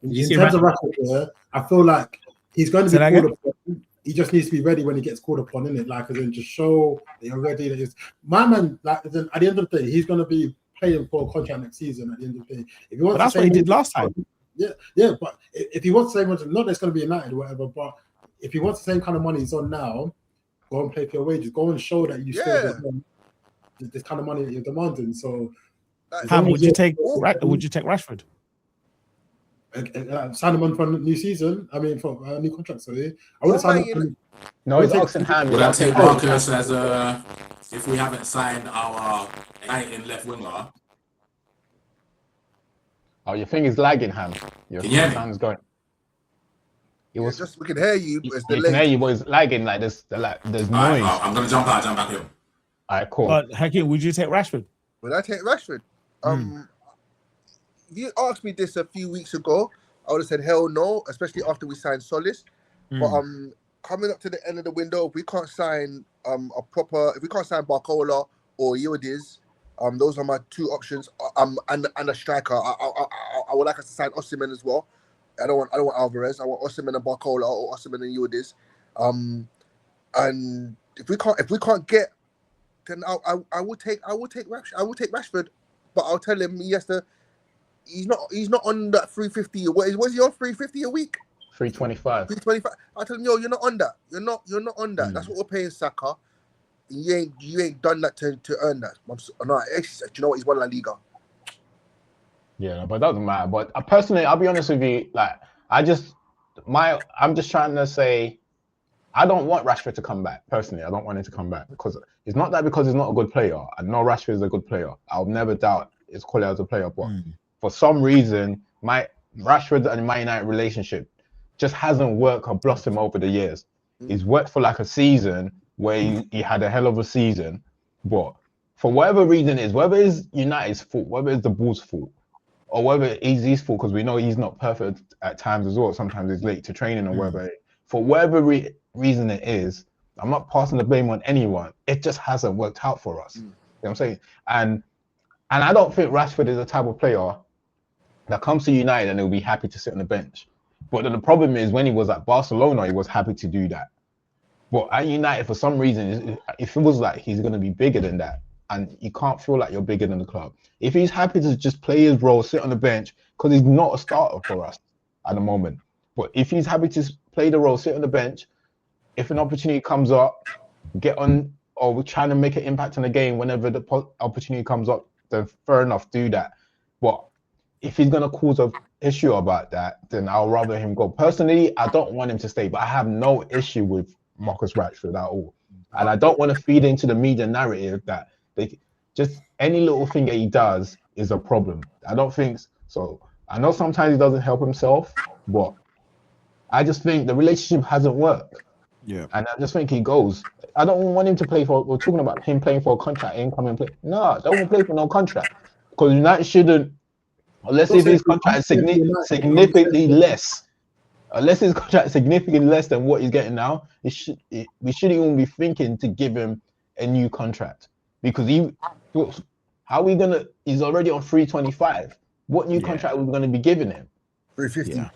In terms of Rashford, I feel like he's going to be called upon. He just needs to be ready when he gets called upon, innit? Like, and then just show that you're ready. That is my man. Like, at the end of the day, he's going to be playing for a contract next season. At the end of the day, if he wants, that's what he did last time. Yeah. But if he wants the same money, not that it's going to be United or whatever, but if he wants the same kind of money he's on now, go and play for your wages. Go and show that you still got this kind of money that you're demanding. So, would you take Rashford? Sign him on for a new season. I mean, for a new contract. Sorry, I would sign him. No, he's asking Ham. Would I take Marcus as if we haven't signed our United left winger? Oh, your thing is lagging, Ham. Your sound's going. We can hear you. But it's can hear you, but it's lagging. Like there's noise. I'm gonna jump back in. All right, cool. But Hakeem, would you take Rashford? Would I take Rashford? you asked me this a few weeks ago, I would have said hell no, especially after we signed Solis. But coming up to the end of the window, if we can't sign if we can't sign Barcola or Yildiz, those are my two options. And a striker. I would like us to sign Osimhen as well. I don't want Alvarez. I want Osimhen and Barcola or Osimhen and Yildiz. And if we can't get, then I will take Rashford, but I'll tell him he's not on that 350. Was he on 350 a week? 325. 325. I tell him, yo, you're not on that. You're not on that. That's what we're paying Saka. You ain't done that to earn that. No, actually, do you know what? He's won La Liga. Yeah, but it doesn't matter. But personally, I'll be honest with you. Like, I'm just trying to say, I don't want Rashford to come back. Personally, I don't want him to come back because it's not that because he's not a good player. I know Rashford is a good player. I'll never doubt his quality as a player. But for some reason, my Rashford and Man United relationship just hasn't worked or blossomed over the years. He's worked for like a season where he had a hell of a season, but for whatever reason it is, whether it's United's fault, whether it's the Bulls' fault, or whether it's his fault, because we know he's not perfect at times as well. Sometimes he's late to training or whatever. For whatever reason it is, I'm not passing the blame on anyone. It just hasn't worked out for us. You know what I'm saying? And I don't think Rashford is the type of player that comes to United and he'll be happy to sit on the bench. But then the problem is when he was at Barcelona, he was happy to do that. But at United, for some reason, it feels like he's going to be bigger than that. And you can't feel like you're bigger than the club. If he's happy to just play his role, sit on the bench, because he's not a starter for us at the moment. But if he's happy to play the role, sit on the bench, if an opportunity comes up, get on, or we're trying to make an impact on the game whenever the opportunity comes up, then fair enough, do that. But if he's going to cause an issue about that, then I'll rather him go. Personally, I don't want him to stay, but I have no issue with Marcus Rashford at all. And I don't want to feed into the media narrative that just any little thing that he does is a problem. I don't think so. I know sometimes he doesn't help himself, but I just think the relationship hasn't worked. Yeah. And I just think he goes. I don't want him to play for, we're talking about him playing for a contract, incoming play. No, don't play for no contract. Because United shouldn't, unless if his contract is significantly less. Unless his contract is significantly less than what he's getting now, we shouldn't even be thinking to give him a new contract. Because how are we gonna? He's already on 325. What new contract are we gonna be giving him? 350.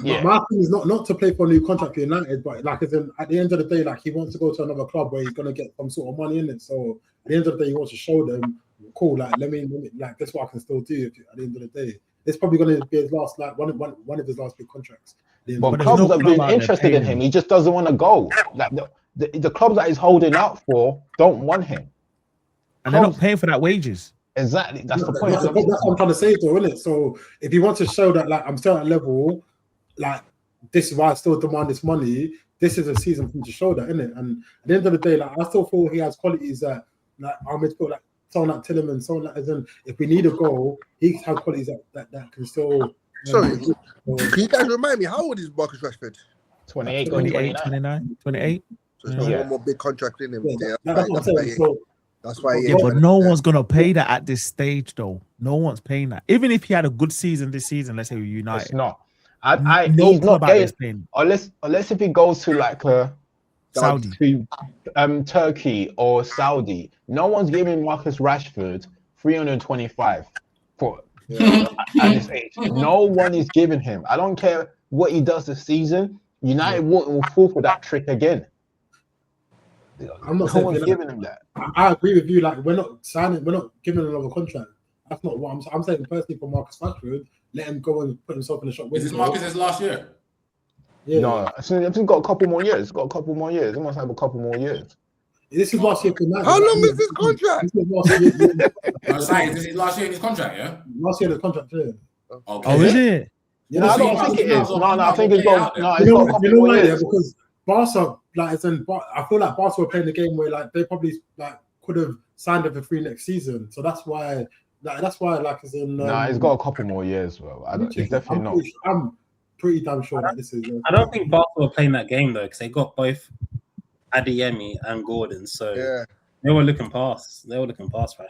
Yeah. My thing is not to play for a new contract for United, but like at the end of the day, like he wants to go to another club where he's gonna get some sort of money in it. So at the end of the day, he wants to show them, cool, like let me like that's what I can still do. At the end of the day, it's probably gonna be his last like one of his last big contracts. But clubs have been interested in him. He just doesn't want to go. Like the clubs that he's holding out for don't want him. And they're not paying for that wages. Exactly. That's the point. That's what I'm trying to say though, isn't it? So if he wants to show that like I'm still at a level, like this is why I still demand this money, this is a season for him to show that, isn't it? And at the end of the day, like I still feel he has qualities that like I'm going to put like someone like Tielemans, someone like as in if we need a goal, he has qualities that can still Sorry, can you guys remind me how old is Marcus Rashford? 28, 29, 28. So he's got one more big contract in him. Yeah, that's what I'm saying. That's why. Yeah, but no one's gonna pay that at this stage, though. No one's paying that. Even if he had a good season this season, let's say with United, it's not. He's not paying. Unless if he goes to like Saudi, to, Turkey or Saudi, no one's giving Marcus Rashford 325 for at this age. No one is giving him. I don't care what he does this season. United will fall for that trick again. I'm not no one's giving him that. I agree with you. Like we're not giving him another contract. That's not what I'm saying. Personally, for Marcus Rashford, let him go and put himself in the shop. Is this Marcus's last year? Yeah. No, I think he's got a couple more years. He must have a couple more years. This is last year for United. How long is this contract? This is last year in his contract, yeah? Last year the contract, yeah. Okay. Oh, is it? Yeah, No, I don't think it is. No, I think it's got. No, it's got a couple more years. Because Barca, like, I feel like Barca were playing the game where like they probably like could have signed him for free next season. So that's why, like, as in. Nah, he's got a couple more years, bro. It's definitely not. I'm pretty damn sure that this is. I don't think Barca were playing that game though, because they got both Adeyemi and Gordon, so they were looking past. Rashford.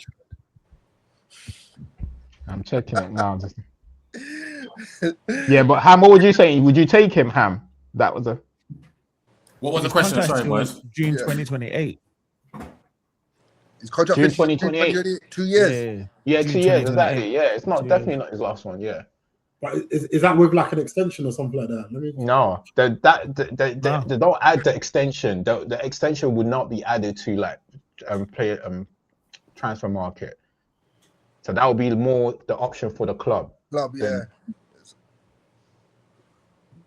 I'm checking it now. Yeah, but Ham, what would you say? Would you take him, Ham? That was a. What was the His question? contract Sorry, till boys. June Yeah. 2028. His contract June finishes 2028. 2 years. Yeah, June 2 years 2028. exactly. Yeah, it's not 2 definitely years. not his last one. Yeah. But is that with like an extension or something like that? Let me. No, they don't add the extension. The extension would not be added to like player transfer market. So that would be more the option for the club. Club, yeah.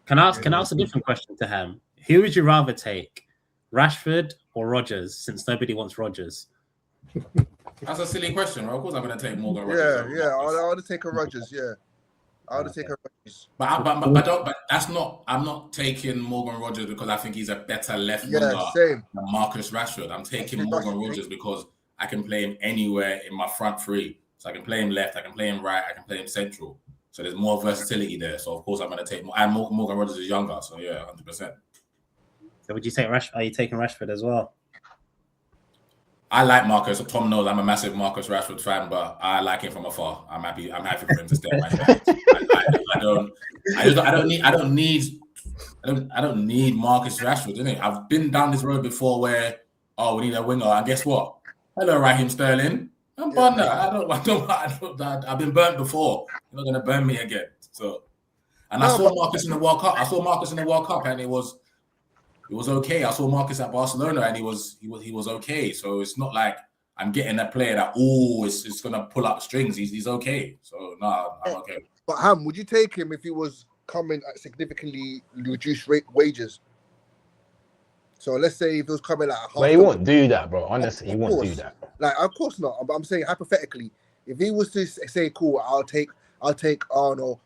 Can I ask a different question to Ham? Who would you rather take, Rashford or Rodgers? Since nobody wants Rodgers. That's a silly question, right? Of course, I'm going to take Morgan Rodgers. Yeah. I would take a Rodgers. Yeah, I would take a Rodgers. But that's not. I'm not taking Morgan Rodgers because I think he's a better left winger Same. than Marcus Rashford. I'm taking Morgan Rodgers because I can play him anywhere in my front three. So I can play him left, I can play him right, I can play him central. So there's more versatility there. So of course I'm going to take more. And Morgan Rodgers is younger, so yeah, 100%. So would you take Rashford? Are you taking Rashford as well? I like Marcus. Tom knows I'm a massive Marcus Rashford fan, but I like him from afar. I'm happy for him to stay. I don't need Marcus Rashford, innit? I've been down this road before where we need a winger, and guess what? Hello, Raheem Sterling. I'm burned out. I've been burnt before. You're not gonna burn me again. So, and I saw Marcus in the World Cup. And it was okay. I saw Marcus at Barcelona, and he was okay. So it's not like I'm getting a player that it's gonna pull up strings. He's okay. So no, I'm okay. But Ham, would you take him if he was coming at significantly reduced wages? So let's say if he was coming at half. But he won't do that, bro. Honestly, he won't do that. Like, of course not. But I'm saying hypothetically, if he was to say, "Cool, I'll take, I don't know,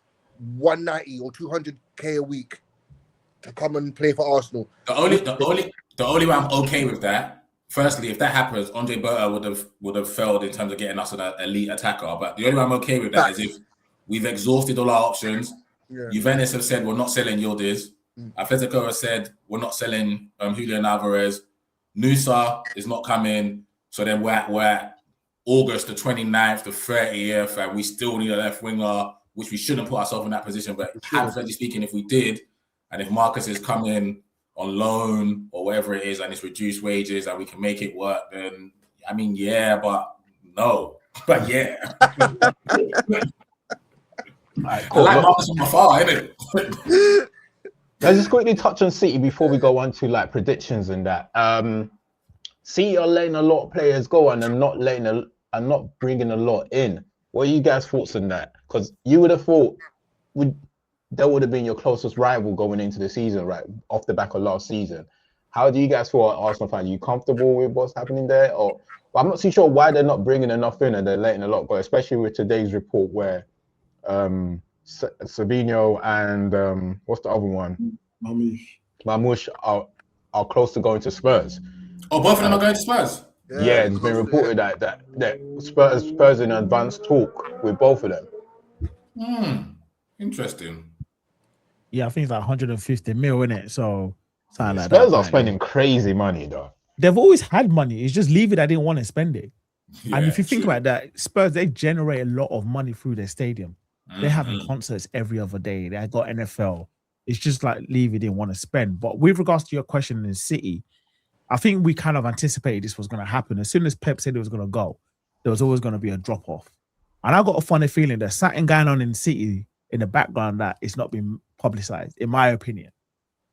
190 or 200k a week to come and play for Arsenal." The only way I'm okay with that. Firstly, if that happens, Andre Berta would have failed in terms of getting us an elite attacker. But the only way I'm okay with that is if we've exhausted all our options. Yeah. Juventus have said we're not selling Yildiz. Atletico has said we're not selling Julian Alvarez. Nusa is not coming. So then we're at August the 29th, the 30th, and we still need a left winger, which we shouldn't put ourselves in that position. But hypothetically speaking, if we did, and if Marcus is coming on loan or whatever it is, and it's reduced wages and we can make it work, then I mean, yeah, but no. But yeah. Right, cool. I like Marcus from afar, innit? Let's just quickly touch on City before we go on to like predictions and that. City are letting a lot of players go and I'm not bringing a lot in. What are you guys' thoughts on that? Because you would have thought that would have been your closest rival going into the season, right? Off the back of last season. How do you guys feel, Arsenal fan? Are you comfortable with what's happening there? Or I'm not too sure why they're not bringing enough in and they're letting a lot go, especially with today's report where Sabinho and what's the other one? Mamouche are close to going to Spurs. Oh, both of them are going to Spurs? Yeah, it's been reported that Spurs in advanced talk with both of them. Interesting. Yeah, I think it's like 150 mil, isn't it? So something like Spurs that. are spending crazy money though. They've always had money. It's just leave it. I didn't want to spend it. Yeah, and if you think about that, Spurs, they generate a lot of money through their stadium. They're having concerts every other day. They got NFL. It's just like Levy didn't want to spend. But with regards to your question in City, I think we kind of anticipated this was going to happen. As soon as Pep said it was going to go, there was always going to be a drop-off. And I got a funny feeling there's something going on in City in the background that it's not been publicized, in my opinion.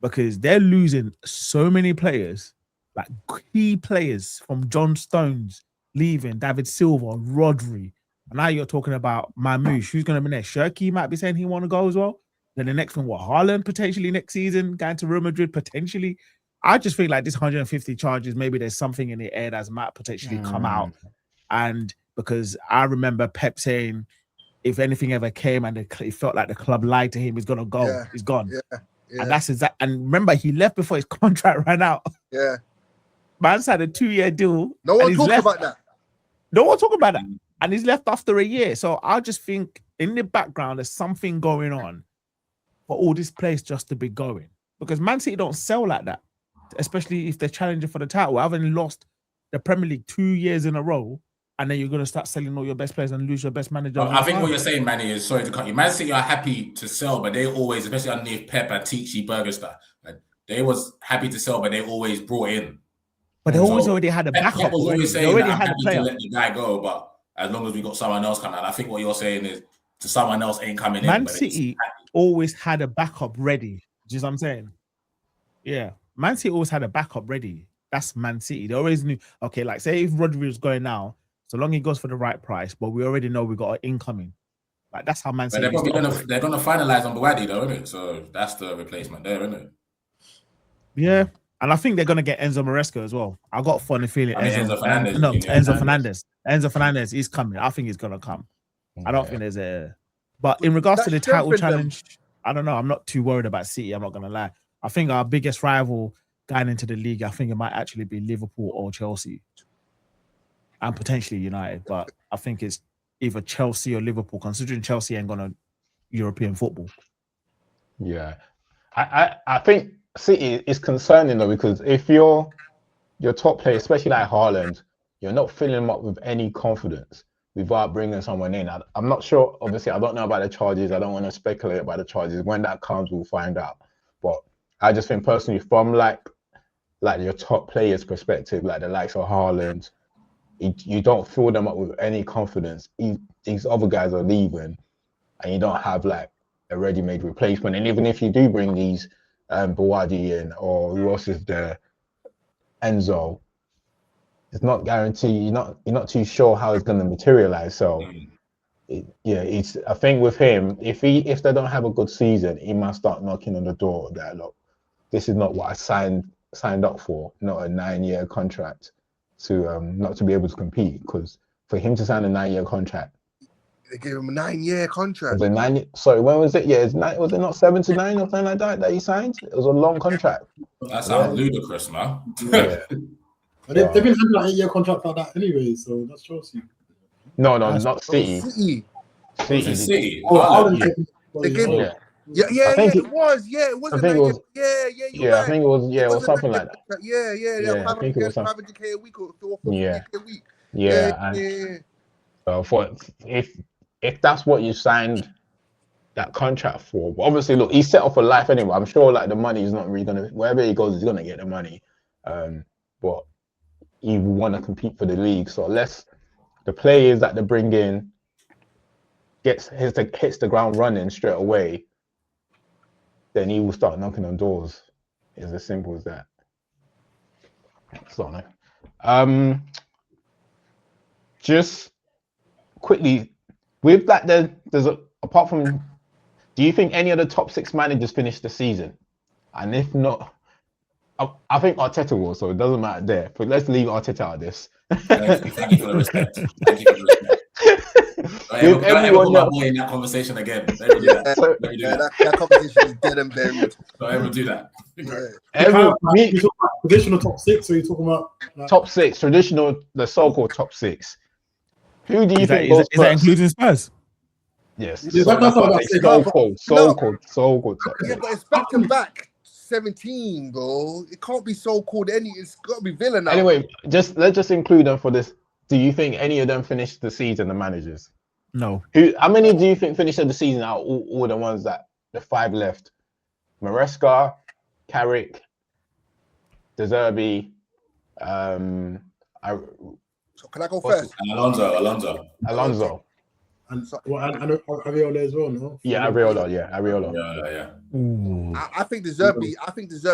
Because they're losing so many players, like key players from John Stones leaving, David Silva, Rodri. And now you're talking about Mamouche. Who's going to be next? Shirky might be saying he want to go as well. Then the next one, Haaland potentially next season, going to Real Madrid potentially. I just feel like this 150 charges, maybe there's something in the air that might potentially come out. And because I remember Pep saying, if anything ever came and it felt like the club lied to him, he's going to go. Yeah. He's gone. Yeah. And that's exact. And remember, he left before his contract ran out. Yeah. Man's had a 2-year deal. No one talking about that. No one talking about that. And he's left after a year. So I just think in the background, there's something going on for all this place just to be going. Because Man City don't sell like that, especially if they're challenging for the title. Having lost the Premier League 2 years in a row and then you're going to start selling all your best players and lose your best manager. I think what you're saying, Manny, is sorry to cut you. Man City are happy to sell, but they always, especially underneath Pep and Tichy Burgerster, they was happy to sell, but they always brought in. But they always already had a backup. Pep was always saying already that I'm had happy to let the guy go, but as long as we got someone else coming out, I think what you're saying is to someone else ain't coming in. Man City always had a backup ready. Do you know what I'm saying? Yeah. Man City always had a backup ready. That's Man City. They always knew, okay, like say if Rodri's going now, so long he goes for the right price, but we already know we got an incoming. Like that's how Man City. But they're gonna finalize on Buwadi though, isn't it? So that's the replacement there, isn't it? Yeah. And I think they're gonna get Enzo Maresca as well. I got a funny feeling. Enzo Fernandez, he's coming. I think he's gonna come. I don't think there's a. But in regards to the title challenge, I don't know. I'm not too worried about City. I'm not gonna lie. I think our biggest rival going into the league, I think it might actually be Liverpool or Chelsea, and potentially United. But I think it's either Chelsea or Liverpool, considering Chelsea ain't gonna European football. Yeah, I think City is concerning though, because if your top player, especially like Haaland, you're not filling him up with any confidence without bringing someone in. I'm not sure. Obviously, I don't know about the charges. I don't want to speculate about the charges. When that comes, we'll find out. But I just think personally, from like your top players' perspective, like the likes of Haaland, you don't fill them up with any confidence. These other guys are leaving, and you don't have like a ready-made replacement. And even if you do bring these Buwadi in, or who else is there, Enzo, it's not guaranteed. You're not too sure how it's going to materialize. So, I think with him, if they don't have a good season, he might start knocking on the door that look, this is not what I signed up for, not a 9-year contract to not to be able to compete. Because for him to sign a 9-year contract, they gave him a 9-year contract. Sorry, when was it? Yeah, was it not 7 to 9 or something like that he signed? It was a long contract. That sounds ludicrous, man. Yeah. They've been having like 8-year contract like that anyway, so that's Chelsea. No, not City. City. They gave him. Yeah, it was. Yeah, it wasn't. I think it was. Yeah, it was something like that. Yeah. I think it was 500k a week or 450k a week. Yeah. So for if that's what you signed that contract for, but obviously, look, he's set up for life anyway. I'm sure like the money is not really gonna, wherever he goes, he's gonna get the money. But you want to compete for the league, so unless the players that they bring in hits the ground running straight away, then he will start knocking on doors. It's as simple as that. So, just quickly, with that, there's apart from, do you think any of the top 6 managers finished the season? And if not, I think Arteta will, so it doesn't matter there. But let's leave Arteta out of this. Thank you for the respect. Don't ever put my boy in that conversation again. That conversation is dead and buried. Don't ever do that. You talking about traditional top 6, or you talking about top 6, traditional, the so-called top 6? Who do you think is that including Spurs? Yes. So-called. Yeah, but it's back to back 17, bro. It can't be so-called. It's got to be Villa now. Anyway, let's just include them for this. Do you think any of them finished the season, the managers? No. How many do you think finished the season out? All the ones that the 5 left: Maresca, Carrick, De Zerbi. So can I go first? Alonso. And Ariola as well, no? Yeah, Ariola. Yeah. I think De Zerbi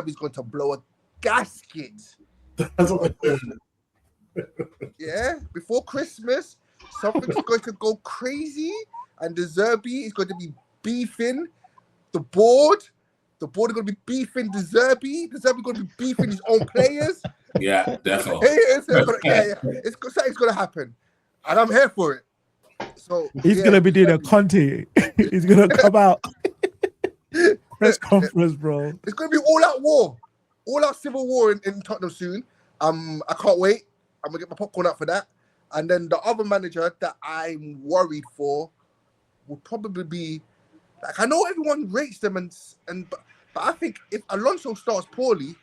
is going to blow a gasket. That's what I'm saying. Yeah, before Christmas, something's going to go crazy, and De Zerbi is going to be beefing the board. The board is going to be beefing De Zerbi. De Zerbi is going to be beefing his own players. Yeah, definitely. Something's going to happen, and I'm here for it. So he's going to be doing a Conte. He's going to come out press conference, bro. It's going to be all out civil war in Tottenham soon. I can't wait. I'm gonna get my popcorn out for that. And then the other manager that I'm worried for will probably be, like, I know everyone rates them but I think if Alonso starts poorly,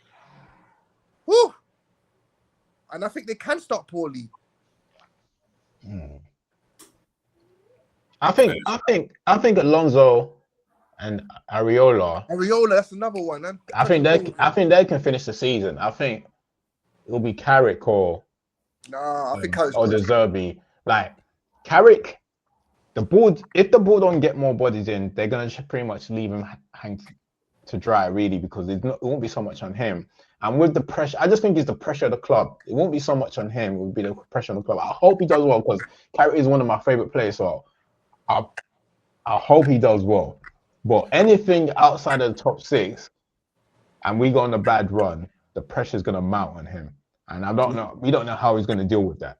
and I think they can start poorly, I think Alonso and Areola. That's another one. Man. I think they can finish the season. I think it'll be Carrick or Nah, I think Carrick's or good. the Zerbi. Like Carrick, the board. If the board don't get more bodies in, they're gonna pretty much leave him hang to dry, really, because it won't be so much on him. And with the pressure, I just think it's the pressure of the club. It won't be so much on him. It will be the pressure on the club. I hope he does well because Carrick is one of my favorite players. So I hope he does well. But anything outside of the top 6, and we go on a bad run, the pressure is going to mount on him. And I don't know. We don't know how he's going to deal with that.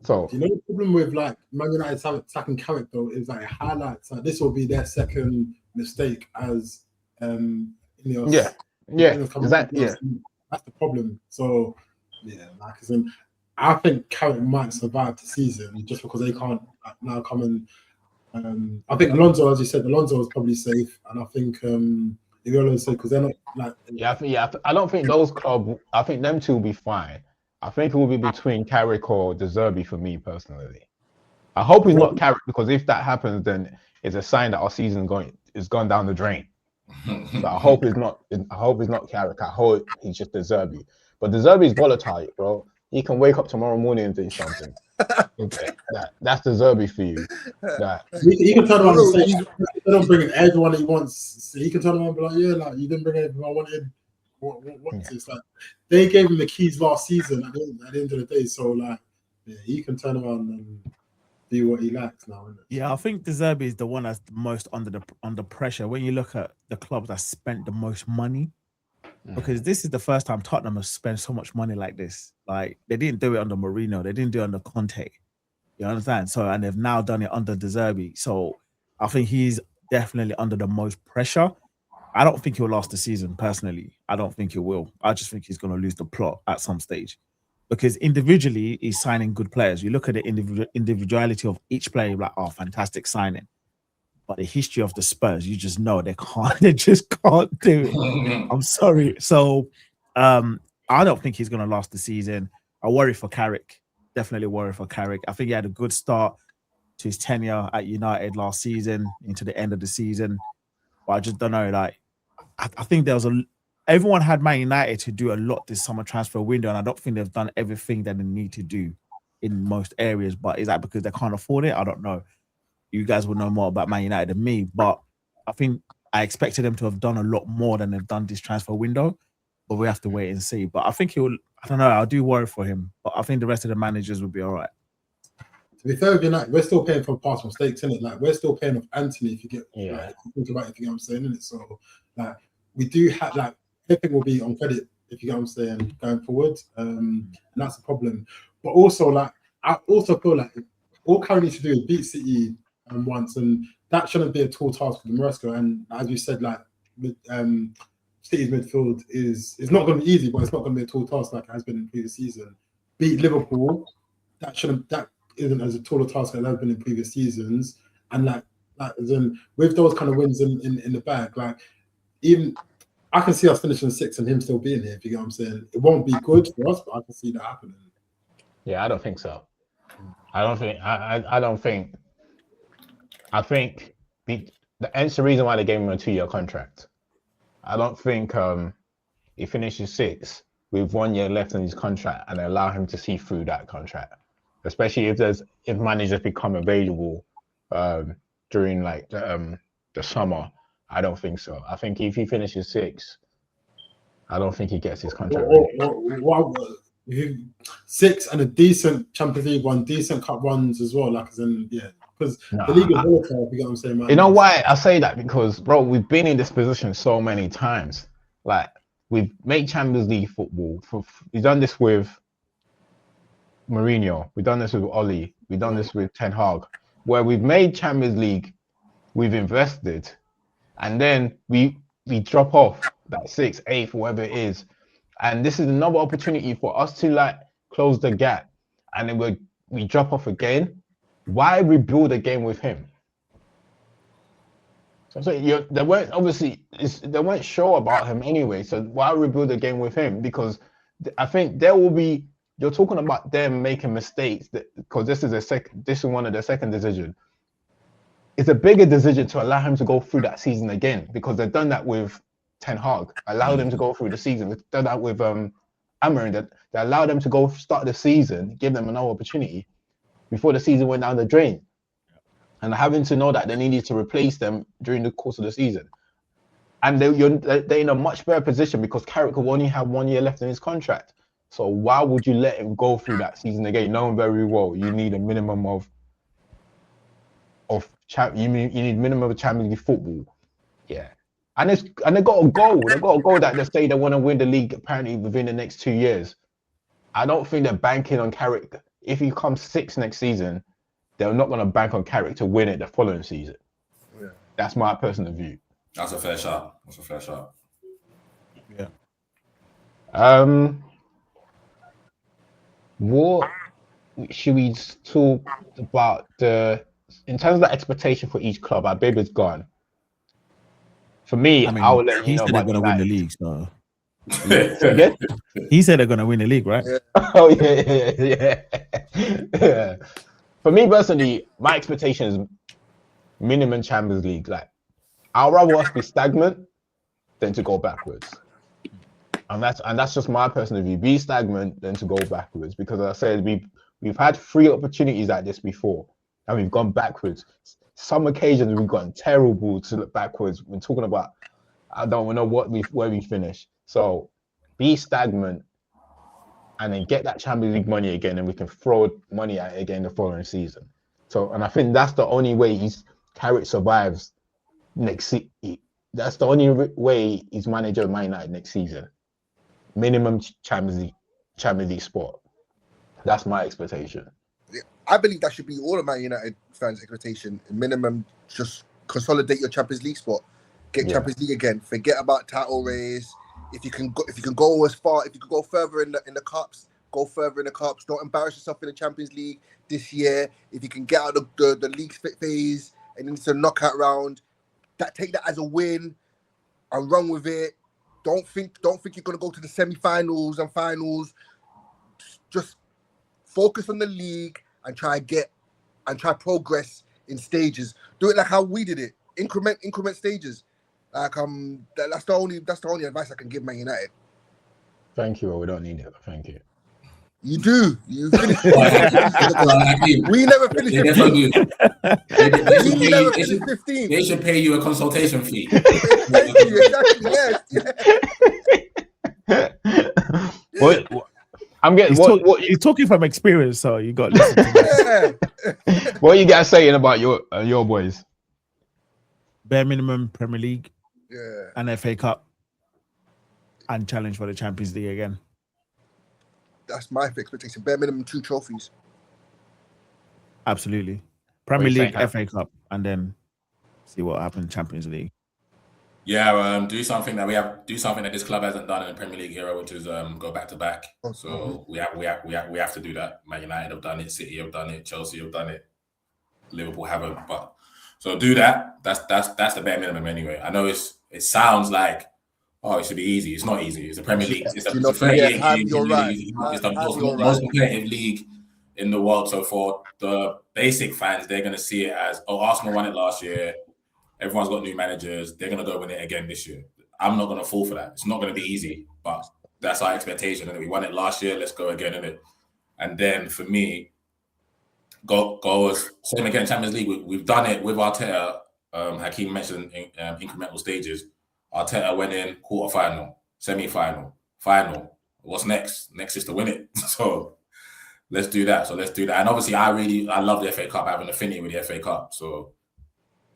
So you know the problem with like Man United sacking Carrick though is that it highlights that this will be their second mistake as Ineos. Exactly. Yeah, that's the problem. So yeah, like as in, I think Carrick might survive the season just because they can't now come and. I think Alonso, as you said, Alonso is probably safe, and I think Iriolo said because they're not like. I don't think those clubs. I think them two will be fine. I think it will be between Carrick or De Zerbi for me personally. I hope he's not Carrick because if that happens, then it's a sign that our season is gone down the drain. So I hope it's not. I hope it's not Carrick. I hope he's just De Zerbi. But De Zerbi is volatile, bro. He can wake up tomorrow morning and do something. Okay, that's De Zerbi for you. He can turn around and say they don't bring in everyone he wants. So he can turn around and be like, yeah, like you didn't bring everyone I wanted. What's this? Like they gave him the keys last season at the end of the day. So like, yeah, he can turn around and do what he likes now. Isn't it? Yeah, I think De Zerbi is the one that's the most under pressure when you look at the club that spent the most money. Because this is the first time Tottenham has spent so much money like this. Like they didn't do it under Mourinho, they didn't do it under Conte. You understand? So and they've now done it under De Zerbi. So I think he's definitely under the most pressure. I don't think he'll last the season personally. I don't think he will. I just think he's going to lose the plot at some stage. Because individually, he's signing good players. You look at the individuality of each player, you're like, oh, fantastic signing. But the history of the Spurs, you just know they just can't do it. I'm sorry. So I don't think he's going to last the season. I worry for Carrick. Definitely worry for Carrick. I think he had a good start to his tenure at United last season into the end of the season. But I just don't know. Like, I think everyone had Man United to do a lot this summer transfer window, and I don't think they've done everything that they need to do in most areas. But is that because they can't afford it? I don't know. You guys will know more about Man United than me, but I think I expected them to have done a lot more than they've done this transfer window, but we have to wait and see. But I think I don't know, I do worry for him, but I think the rest of the managers will be all right. To be fair with United, we're still paying for past mistakes, isn't it? Like, we're still paying off Anthony, if you get, if you think about it, if you get what I'm saying, isn't it? So, like, we do have, like, everything will be on credit, if you get what I'm saying, going forward. And that's the problem. But also, like, I also feel like all Curry needs to do is beat City once, and that shouldn't be a tall task for the Maresca. And as you said, like City's midfield is not going to be easy, but it's not going to be a tall task like it has been in previous season. Beat Liverpool, that isn't as a taller task as it has been in previous seasons. And like then with those kind of wins in the bag, like even I can see us finishing 6th and him still being here. If you get what I'm saying, it won't be good for us, but I can see that happening. Yeah, I don't think so. I think that's the reason why they gave him a 2-year contract. I don't think he finishes 6th with 1 year left on his contract and allow him to see through that contract, especially if managers become available during like the summer. I don't think so. I think if he finishes 6th, I don't think he gets his contract. 6 and a decent Champions League one, decent cup runs as well. Like, as in, yeah. Because the league is volatile, if you get what I'm saying, man. You know why I say that? Because, bro, we've been in this position so many times. Like, we've made Champions League football. We've done this with Mourinho. We've done this with Oli. We've done this with Ten Hag. Where we've made Champions League, we've invested, and then we drop off that 6th, 8th, whatever it is. And this is another opportunity for us to, like, close the gap. And then we drop off again. Why rebuild a game with him? So they weren't sure about him anyway. So why rebuild a game with him? Because I think you're talking about them making mistakes because this is one of their second decision. it's a bigger decision to allow him to go through that season again, because they've done that with Ten Hag. Allow them to go through the season. They've done that with Amarin. That they allow them to go start the season, give them another opportunity before the season went down the drain. And having to know that they needed to replace them during the course of the season. And they're in a much better position because Carrick will only have 1 year left in his contract. So why would you let him go through that season again, knowing very well you need a minimum of you need minimum of Champions League football. Yeah. And they got a goal. They got a goal that they say they want to win the league apparently within the next 2 years. I don't think they're banking on Carrick. If he comes sixth next season, they're not going to bank on Carrick to win it the following season. Yeah. That's my personal view. That's a fair shot. Yeah. What should we talk about in terms of the expectation for each club? Our baby's gone. For me, I will let you know. He said they're going to win the league. So. Again? He said they're going to win the league, right? Yeah. Oh yeah. For me personally, my expectation is minimum Champions League. Like, I'd rather us be stagnant than to go backwards. And that's just my personal view. Be stagnant than to go backwards, because as I said, we've had 3 opportunities like this before, and we've gone backwards. Some occasions we've gotten terrible to look backwards. We're talking about, I don't know where we finish. So be stagnant, and then get that Champions League money again, and we can throw money at it again the following season. So, and I think that's the only way Carrick survives next season. That's the only way he's manager of Man United next season. Minimum Champions League spot. That's my expectation. Yeah, I believe that should be all of Man United fans' expectation. Minimum, just consolidate your Champions League spot. Get Champions League again. Forget about title race. If you can go as far, if you can go further in the cups, go further in the cups. Don't embarrass yourself in the Champions League this year. If you can get out of the league phase and into the knockout round, take that as a win and run with it. Don't think you're gonna go to the semi-finals and finals. Just focus on the league and try progress in stages. Do it like how we did it. Increment stages. Like that's the only advice I can give Man United. Thank you. We don't need it. Thank you. You do. You finished. We never finished 15. We never finished 15. They should pay you a consultation fee. Thank you. Exactly. Yes. I'm getting. You're talking from experience, so you got. Listen to that. What are you guys saying about your boys? Bare minimum Premier League, and FA Cup, and challenge for the Champions League again. That's my expectation. Bare minimum 2 trophies. Absolutely. Premier League, FA Cup, and then see what happens in Champions League. Yeah, do something that this club hasn't done in the Premier League era, which is go back to back. So we have to do that. Man United have done it, City have done it, Chelsea have done it, Liverpool haven't. But so do that. That's the bare minimum anyway. I know it sounds like, oh, it should be easy. It's not easy. It's a Premier League. It's a 38 league. It's the most competitive league in the world. So for the basic fans, they're going to see it as, oh, Arsenal won it last year. Everyone's got new managers. They're going to go win it again this year. I'm not going to fall for that. It's not going to be easy, but that's our expectation. And we won it last year. Let's go again, innit? And then for me, go as same again. Champions League. We've done it with Arteta. Hakeem mentioned incremental stages. Arteta went in quarter-final, semi-final, final. What's next? Next is to win it. So let's do that. And obviously, I love the FA Cup. I have an affinity with the FA Cup. So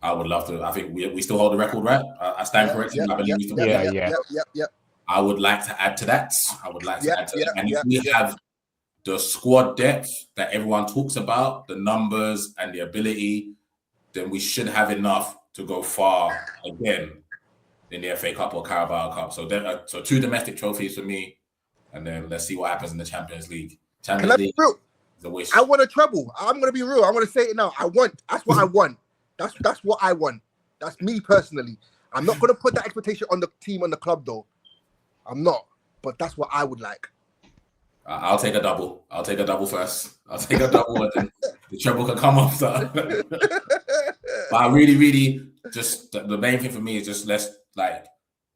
I would love to. I think we still hold the record, right? I stand corrected. I believe we still. Yeah. I would like to add to that. And if we have the squad depth that everyone talks about, the numbers and the ability, then we should have enough to go far again in the FA Cup or Carabao Cup. So 2 domestic trophies for me, and then let's see what happens in the Champions League. Can I be real? Is a wish. I want a treble. I'm gonna be real. I'm gonna say it now. That's what I want. That's what I want. That's me personally. I'm not gonna put that expectation on the team, on the club, though. I'm not. But that's what I would like. I'll take a double. I'll take a double first. I'll take a double, and then the treble can come after. But I really just the main thing for me is just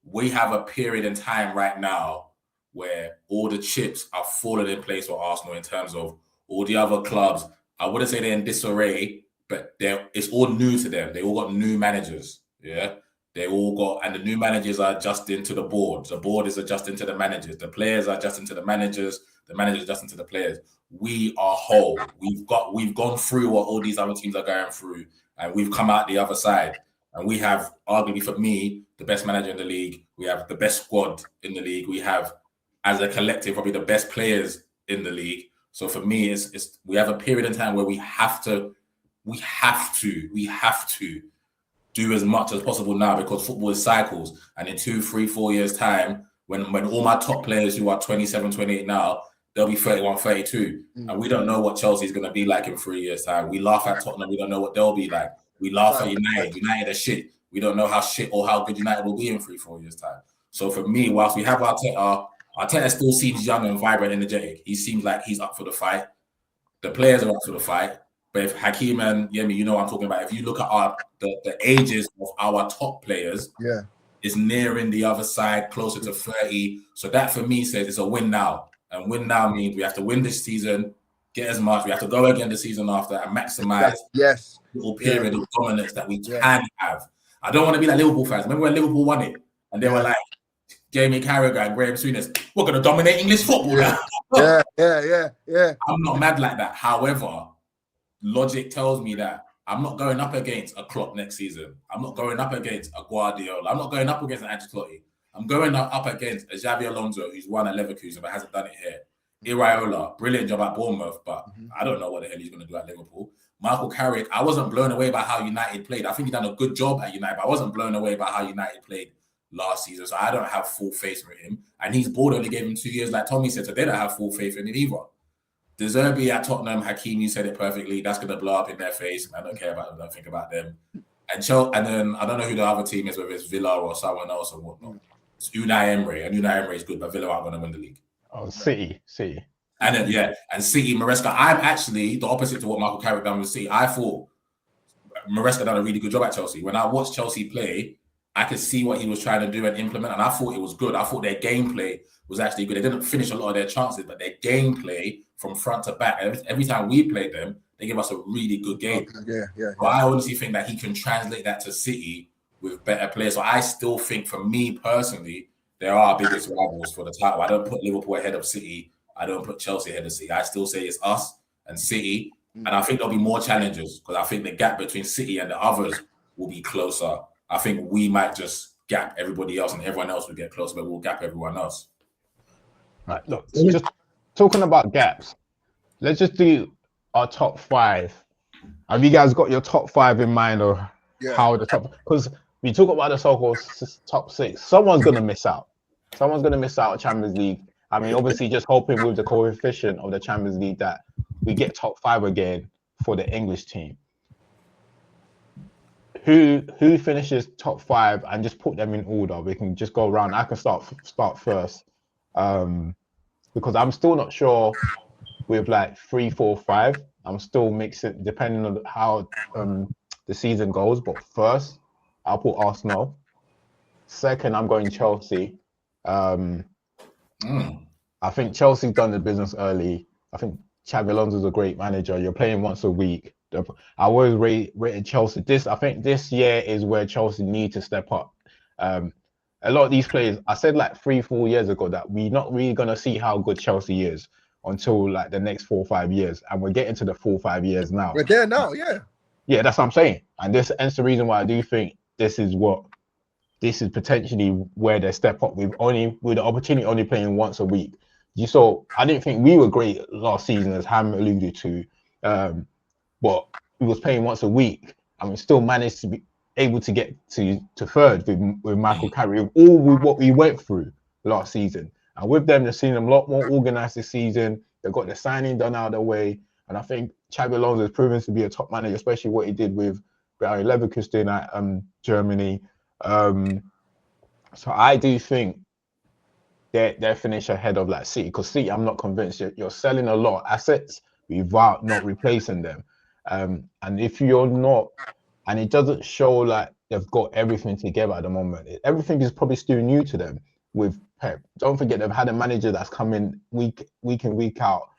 we have a period in time right now where all the chips are falling in place for Arsenal in terms of all the other clubs. I wouldn't say they're in disarray, but it's all new to them. They all got new managers. Yeah. They all got, and the new managers are adjusting to the board. The board is adjusting to the managers. The players are adjusting to the managers. The managers adjusting to the players. We are whole. We've gone through what all these other teams are going through, and we've come out the other side. And we have, arguably for me, the best manager in the league. We have the best squad in the league. We have, as a collective, probably the best players in the league. So for me, it's we have a period in time where we have to do as much as possible now, because football is cycles. And in 2, 3, 4 years' time, when all my top players who are 27, 28 now, they'll be 31, 32. And we don't know what Chelsea is going to be like in 3 years' time. We laugh at Tottenham. We don't know what they'll be like. We laugh at United. United are shit. We don't know how shit or how good United will be in 3, 4 years' time. So for me, whilst we have Arteta still seems young and vibrant, energetic. He seems like he's up for the fight. The players are up for the fight. But if Hakeem and Yemi, you know what I'm talking about. If you look at the ages of our top players, it's nearing the other side, closer to 30. So that for me says it's a win now. And win now means we have to win this season, get as much. We have to go again the season after and maximize the little period of dominance that we can have. I don't want to be like Liverpool fans. Remember when Liverpool won it? And they were like, Jamie Carragher and Graham Souness, we're going to dominate English football now. I'm not mad like that. However, logic tells me that I'm not going up against a Klopp next season. I'm not going up against a Guardiola. I'm not going up against an Ancelotti. I'm going up against a Xabi Alonso, who's won at Leverkusen but hasn't done it here. Iraola, brilliant job at Bournemouth, but I don't know what the hell he's going to do at Liverpool. Michael Carrick, I wasn't blown away by how United played. I think he done a good job at United, but I wasn't blown away by how United played last season. So I don't have full faith in him. And his board only gave him 2 years, like Tommy said, so they don't have full faith in him either. De Zerbi at Tottenham, Hakeem, you said it perfectly. That's going to blow up in their face. I don't care about them. Don't think about them. And then I don't know who the other team is, whether it's Villa or someone else or whatnot. It's Unai Emery, and Unai Emery is good, but Villa aren't going to win the league. Oh, City. And then, and City, Maresca. I'm actually the opposite to what Michael Carrick done with City. I thought Maresca done a really good job at Chelsea. When I watched Chelsea play, I could see what he was trying to do and implement, and I thought it was good. I thought their gameplay was actually good. They didn't finish a lot of their chances, but their gameplay from front to back, every time we played them, they give us a really good game. But I honestly think that he can translate that to City with better players. So I still think, for me personally, they are our biggest rivals for the title. I don't put Liverpool ahead of City. I don't put Chelsea ahead of City. I still say it's us and City. And I think there'll be more challenges, because I think the gap between City and the others will be closer. I think we might just gap everybody else, and everyone else will get closer, but we'll gap everyone else. Right, look, just talking about gaps, let's just do our top 5. Have you guys got your top 5 in mind, or how the top? Because we talk about the so-called top 6. Someone's going to miss out. Someone's going to miss out on Champions League. I mean, obviously, just hoping with the coefficient of the Champions League that we get top 5 again for the English team. Who finishes top 5, and just put them in order. We can just go around. I can start first, because I'm still not sure with like 3, 4, 5. I'm still mixing depending on how the season goes. But first, I'll put Arsenal. Second, I'm going Chelsea. I think Chelsea's done the business early. I think Xabi Alonso's a great manager. You're playing once a week. I always rated Chelsea. I think this year is where Chelsea need to step up. A lot of these players, I said like 3, 4 years ago that we're not really going to see how good Chelsea is until like the next 4 or 5 years. And we're getting to the 4 or 5 years now. We're there now, yeah. Yeah, that's what I'm saying. And that's the reason why I do think this is potentially where they step up with the opportunity only playing once a week. I didn't think we were great last season, as Ham alluded to. But we was playing once a week, and we still managed to be able to get to third with Michael Carrick, with what we went through last season. And with them, they've seen them a lot more organised this season. They've got the signing done out of the way. And I think Xabi Alonso has proven to be a top manager, especially what he did with Bayer Leverkusen at Germany. So I do think they finish ahead of like City, because City, I'm not convinced you're selling a lot of assets without not replacing them. And if you're not and it doesn't show like they've got everything together at the moment. Everything is probably still new to them with Pep. Don't forget they've had a manager that's come in week in, week out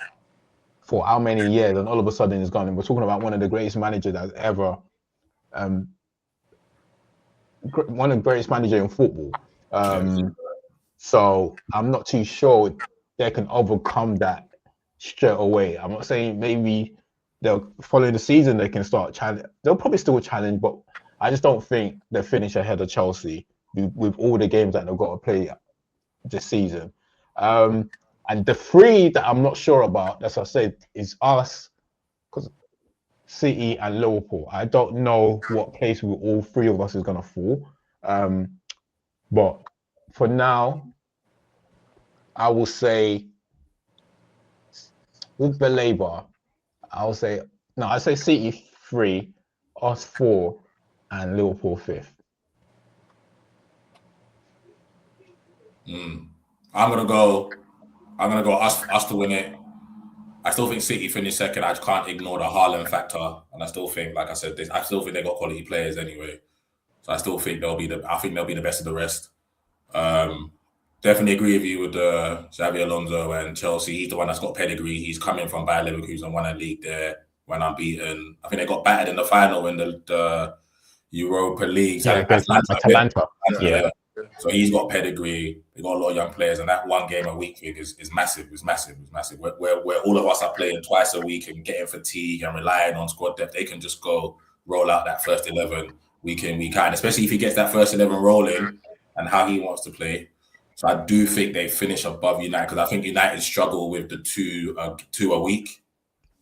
for how many years, and all of a sudden he's gone. And we're talking about one of the greatest managers that's ever, one of the greatest managers in football. So I'm not too sure they can overcome that straight away. I'm not saying maybe they'll following the season they can start challenge. They'll probably still challenge, but I just don't think they'll finish ahead of Chelsea with all the games that they've got to play this season. And the three that I'm not sure about, as I said, is us, because City and Liverpool. I don't know what place all three of us is going to fall. But for now, I will say, with Belabor, I say City 3, us 4, and Liverpool 5th. I'm gonna go us to win it. I still think City finished second. I just can't ignore the Haaland factor, and I still think, like I said, I still think they got quality players anyway. So I still think they'll be the best of the rest. Definitely agree with you with Xabi Alonso and Chelsea. He's the one that's got pedigree. He's coming from Bayer Leverkusen, won a league there, went unbeaten. I think they got battered in the final in the Europa League. Yeah, Atalanta. Yeah. So he's got pedigree. They got a lot of young players, and that one game a week thing is massive. It's massive. Where all of us are playing twice a week and getting fatigue and relying on squad depth, they can just go roll out that first 11 week in, week out. And especially if he gets that first 11 rolling and how he wants to play. So I do think they finish above United, because I think United struggle with the two a week.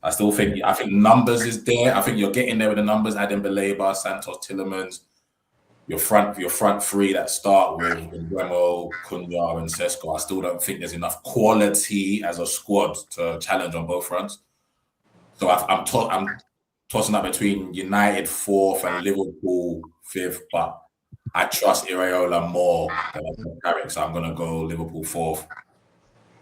I think numbers is there. I think you're getting there with the numbers. Adam Belabor, Santos, Tielemans. Your front three that start with Remo, Cunha, and Sesko. I still don't think there's enough quality as a squad to challenge on both fronts. So I'm tossing up between United 4th and Liverpool 5th, but I trust Iraola more than I trust Carrick, so I'm gonna go Liverpool 4th.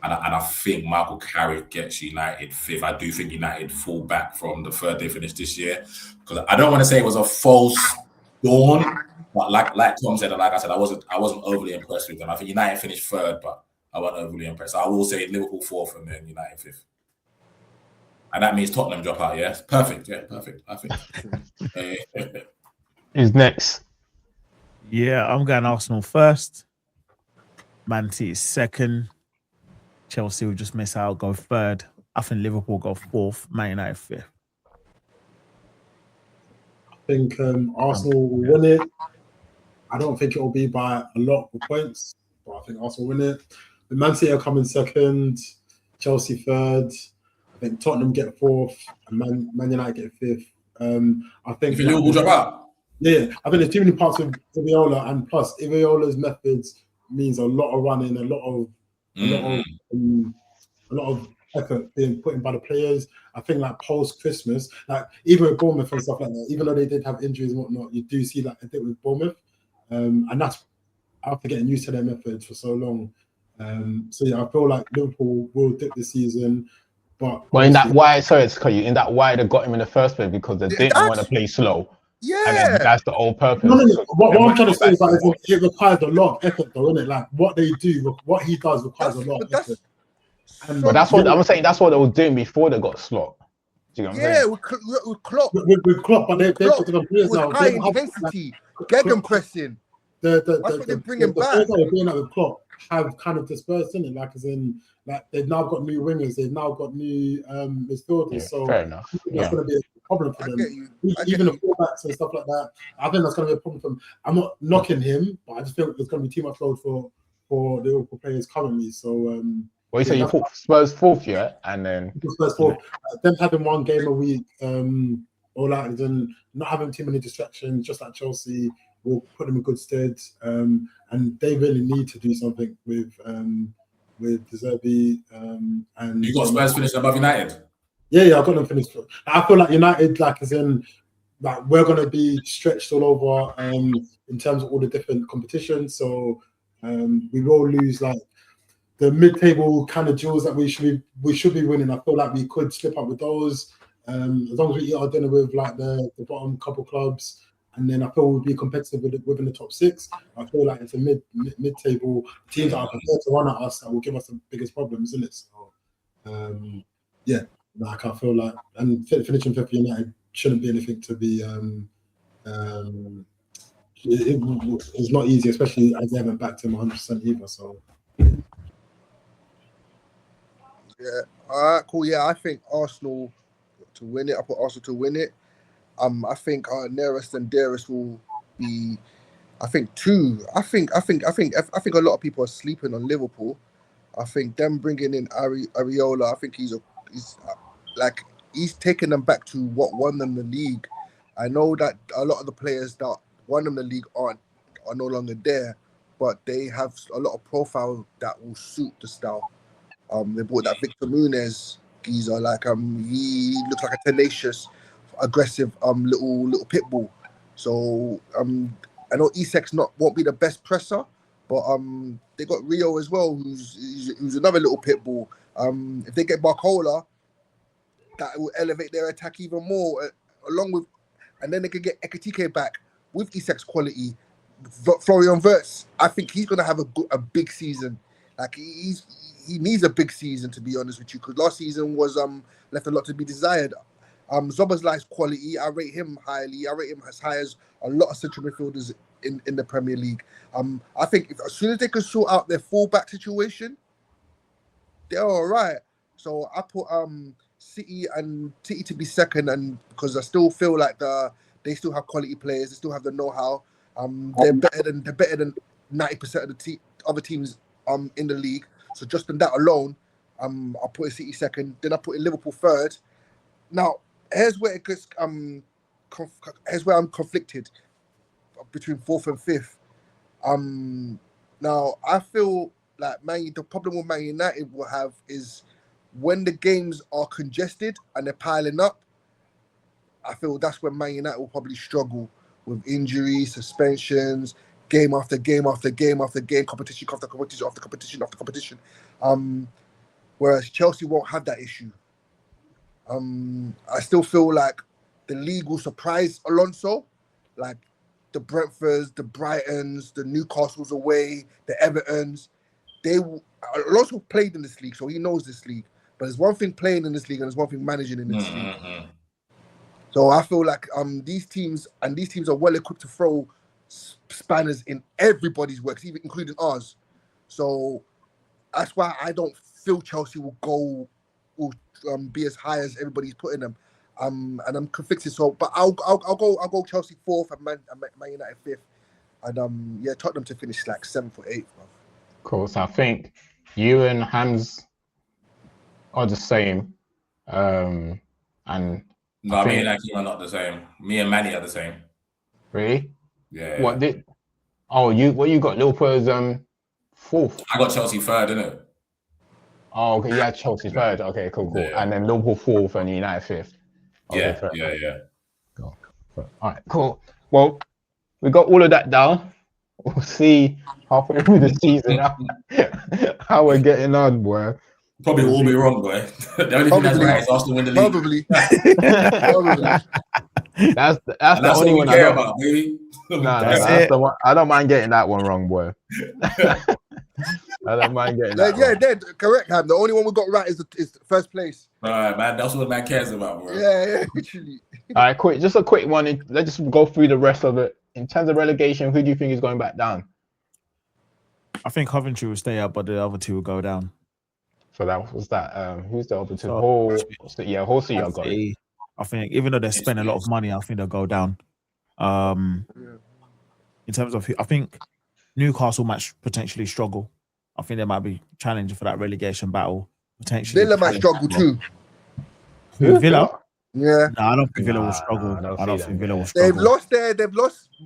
And I think Michael Carrick gets United 5th. I do think United fall back from the 3rd they finished this year, because I don't want to say it was a false dawn. But like Tom said, and like I said, I wasn't overly impressed with them. I think United finished 3rd, but I wasn't overly impressed. So I will say Liverpool 4th and then United 5th. And that means Tottenham drop out, yes? Perfect, yeah, perfect. I think. Who's next? Yeah, I'm going Arsenal 1st. Man City 2nd. Chelsea will just miss out, go 3rd. I think Liverpool go 4th. Man United 5th. I think Arsenal will win it. I don't think it will be by a lot of points, but I think Arsenal will win it. The Man City are coming 2nd, Chelsea 3rd. I think Tottenham get 4th, and Man United get 5th. I think Liverpool drop out. Yeah, I think there's too many parts of Iraola, and plus Iraola's methods means a lot of running, a lot of effort being put in by the players. I think like post Christmas, like even with Bournemouth and stuff like that, even though they did have injuries and whatnot, you do see that a bit with Bournemouth, and that's after getting used to their methods for so long. So yeah, I feel like Liverpool will dip this season, but in that why, sorry to cut you, in that why they got him in the first place, because they didn't want to play slow. Yeah, and then that's the whole purpose. No. What I'm trying to say is that it requires a lot of effort, though, isn't it? Like what they do, what he does requires a lot of effort. But that's what I'm saying. That's what they were doing before they got slot. Do you know what I'm saying? With Klopp. With Klopp, but they've got the players now. High intensity, Gegen pressing. That's what they're bringing back. The players that are doing that with Klopp have kind of dispersed, in it, like as in, like they've now got new wingers, they've now got new midfielders. Yeah, so fair enough. That's going to be a problem for them. Even the fullbacks and stuff like that. I think that's going to be a problem for them. I'm not knocking him, but I just feel there's going to be too much load for the Liverpool players currently. So. Well, you say you put Spurs 4th, yeah, and then Spurs 4th. Them having one game a week, or like and not having too many distractions, just like Chelsea, will put them in good stead. And they really need to do something with De Zerbi. And you got Spurs finished above United. Yeah, I got them finished. I feel like United, like as in, like we're gonna be stretched all over in terms of all the different competitions. So we will lose like the mid-table kind of duels that we should be winning. I feel like we could slip up with those. As long as we eat our dinner with like the bottom couple clubs, and then I feel we'll be competitive within the top 6. I feel like it's a mid-table teams that are prepared to run at us that will give us the biggest problems, isn't it? So, yeah, like I feel like, and finishing 5th United shouldn't be anything to be. It's not easy, especially as they haven't backed him 100% either. So. Yeah. All right. Cool. Yeah, I think Arsenal to win it. I put Arsenal to win it. I think nearest and dearest will be. I think 2. I think a lot of people are sleeping on Liverpool. I think them bringing in Areola. I think he's taken them back to what won them the league. I know that a lot of the players that won them the league are no longer there, but they have a lot of profile that will suit the style. They bought that Victor Muniz geezer. Like he looks like a tenacious, aggressive little pit bull. So I know Isak's won't be the best presser, but they got Rio as well, who's another little pit bull. If they get Barcola, that will elevate their attack even more. Along with, and then they could get Ekitike back with Isak's quality. Florian Wirtz, I think he's gonna have a big season. Like he needs a big season, to be honest with you, because last season was left a lot to be desired. Zoboslai's quality, I rate him highly. I rate him as high as a lot of central midfielders in the Premier League. I think as soon as they can sort out their fullback situation, they're all right. So I put City to be second, and because I still feel like they still have quality players, they still have the know-how. They're better than 90% of the other teams in the league. So just on that alone, I'll put City second. Then I put in Liverpool third. Now here's where it gets here's where I'm conflicted between 4th and 5th. Now I feel like the problem with Man United will have is when the games are congested and they're piling up. I feel that's when Man United will probably struggle with injuries, suspensions, game after game after game after game, competition after competition after competition after competition. Whereas Chelsea won't have that issue. I still feel like the league will surprise Alonso, like the Brentfords, the Brightons, the Newcastles away, the Evertons. Alonso played in this league, so he knows this league. But there's one thing playing in this league and there's one thing managing in this league. So I feel like these teams are well equipped to throw spanners in everybody's works, even including ours. So that's why I don't feel Chelsea will be as high as everybody's putting them. And I'm conflicted. So, but I'll go Chelsea 4th and Man United 5th, and Tottenham to finish like 7th or 8th. Cool. So I think you and Hams are the same, and no, me and Akeem are not the same. Me and Manny are the same. Really? Yeah. What you got? Liverpool as 4th. I got Chelsea 3rd, innit? Oh, okay. Yeah, Chelsea 3rd. Okay, cool. Yeah. And then Liverpool 4th and United 5th. Okay, yeah. Cool. All right, cool. Well, we got all of that down. We'll see halfway through the season how we're getting on, boy. Probably all be wrong, boy. The only thing that's right is Arsenal win the league. Probably. That's the only one I care don't about, baby. That's the one. I don't mind getting that one wrong, boy. I don't mind getting that. Yeah, correct, Ham. The only one we got right is first place. All right, man. That's what man cares about, bro. Yeah, literally. All right, quick. Just a quick one. Let's just go through the rest of it. In terms of relegation, who do you think is going back down? I think Coventry will stay up, but the other 2 will go down. So that was that. Who's the other 2? So, Hull City are going. I think even though they spend a lot of money, I think they'll go down. In terms of, I think Newcastle might potentially struggle. I think they might be challenging for that relegation battle. Potentially, Villa might struggle too. Villa? Yeah. No, I don't think Villa will struggle. I don't think Villa will They've struggle. lost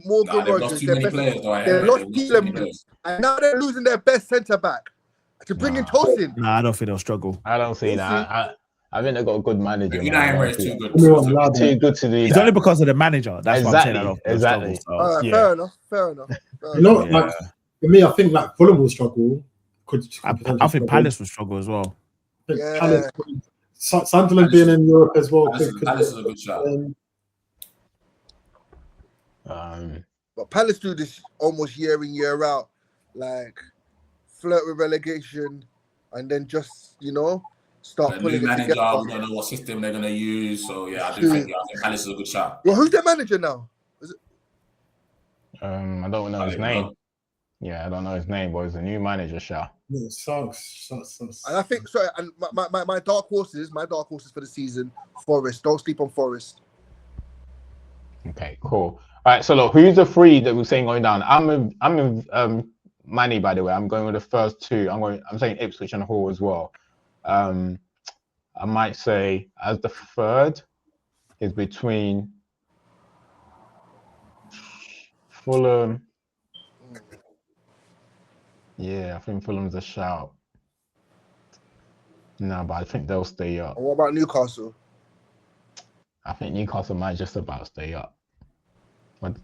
Morgan Rogers. They've lost Thielen, and now they're losing their best centre back to bring in Tosin. No, I don't think they'll struggle. I don't see that. I think they've got a good manager. United is too good. Too good to do It's that. only because of the manager. That's what I'm saying. I don't think they'll Exactly. struggle, so. Fair enough. You know, like for me, I think like Fulham will struggle. I think Palace will struggle as well. Palace, Sunderland being in Europe as well. Palace is a good shot. But Palace do this almost year in, year out, like flirt with relegation, and then just start The pulling new it manager, together. we don't know what system they're gonna use. So yeah, I think Palace is a good shot. Well, who's their manager now? Is it? I don't know his name. Yeah, I don't know his name, but it's a new manager, Sha. Yeah, sucks. And I think so. And my dark horses for the season, Forest. Don't sleep on Forest. Okay, cool. All right, so look, who's the three that we're saying going down? I'm in Manny, by the way. I'm going with the first two. I'm saying Ipswich and Hull as well. I might say as the third is between Fulham. Yeah, I think Fulham's a shout. No, but I think they'll stay up. And what about Newcastle? I think Newcastle might just about stay up. But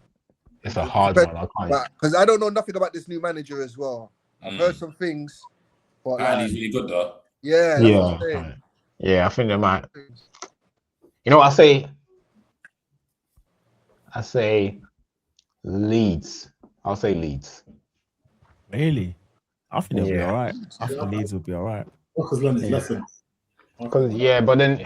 it's a hard one. I can't. Because I don't know nothing about this new manager as well. I've heard some things. But he's really good though. Yeah. Yeah, I think they might. You know what I say Leeds. I'll say Leeds. Really? I think they'll be all right. I think Leeds will be all right. Because learn his lesson. But then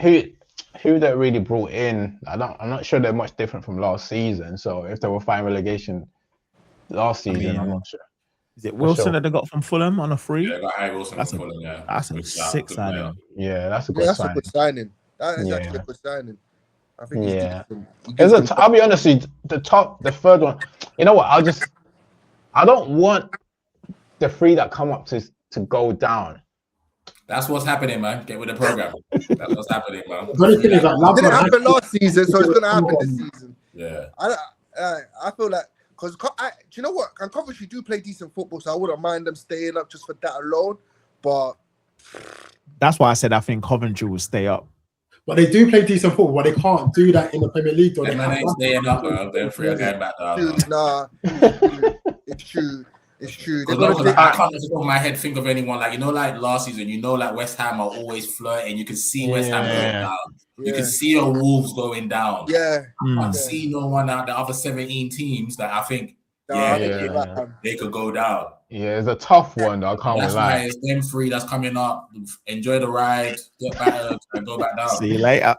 who they really brought in? I'm not sure they're much different from last season. So if they were fighting relegation last season, I'm not sure. Is it Wilson that they got from Fulham on a free? Yeah, got Harry Wilson from Fulham. Yeah, that's a sick signing. Yeah, that's a good signing. A good signing. That is actually a good signing. I think I'll be honest with you, the third one. You know what? I don't want the three that come up to go down. That's what's happening, man. Get with the program. That's what's happening, man. The thing is that it didn't happen last season, so it's going to happen this season. Yeah. I feel like, because do you know what? And Coventry do play decent football, so I wouldn't mind them staying up just for that alone. But that's why I said I think Coventry will stay up. But they do play decent football, but they can't do that in the Premier League. They ain't staying up, bro. They're free again back down. Nah, it's true. It's true. I can't off the top of my head think of anyone like like last season. Like West Ham are always flirting. You can see West Ham going down. You can see your Wolves going down. Yeah, I can't see no one out the other 17 teams that I think they could go down. Yeah, it's a tough one though. I can't That's lie. why it's them three that's coming up. Enjoy the ride, get better, and go back down. See you later.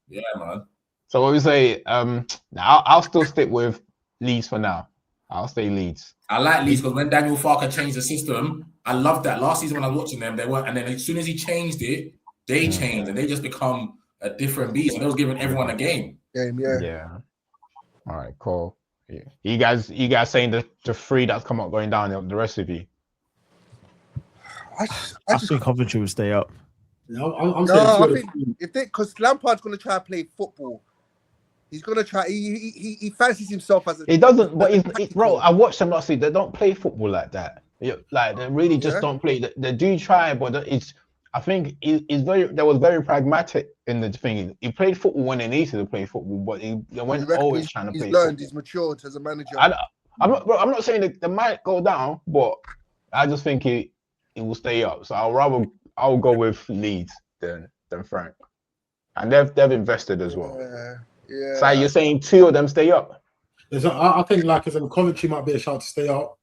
Yeah, man. So what we say? I'll still stick with Leeds for now. I'll stay Leeds. I like Leeds because when Daniel Farker changed the system, I loved that. Last season when I was watching them, they weren't, and then as soon as he changed it, they changed and they just become a different beast. And they was giving everyone a game. Yeah. All right, cool. Yeah. You guys saying the three that's come up going down, the rest of you? I think Coventry will stay up. Yeah, I think because Lampard's going to try to play football. He's going to try. He fancies himself as a. He doesn't. But bro, I watched them last week. They don't play football like that. Like they really just don't play. They do try, but it's. I think he's very. They was very pragmatic in the thing. He played football when he needed to play football, but he went always trying to play. He's learned. Football. He's matured as a manager. I'm not saying that they might go down, but I just think he will stay up. So I'll go with Leeds than Frank, and they've invested as well. Yeah. So you're saying two of them stay up? I think like as in Coventry might be a shout to stay up.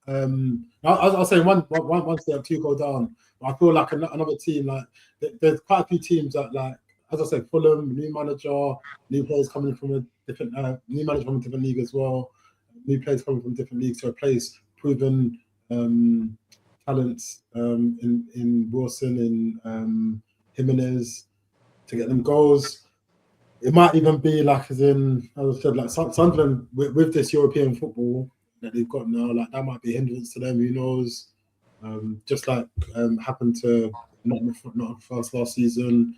I'll say one stay up, two go down. But I feel like another team, like there's quite a few teams that, like as I said, Fulham, new manager, new players coming from a different new manager from a different league as well, new players coming from different leagues to replace proven talents in Wilson and Jimenez to get them goals. It might even be like, as I said, like Sunderland with this European football that they've got now, like that might be a hindrance to them. Who knows? Just like happened to not first last season.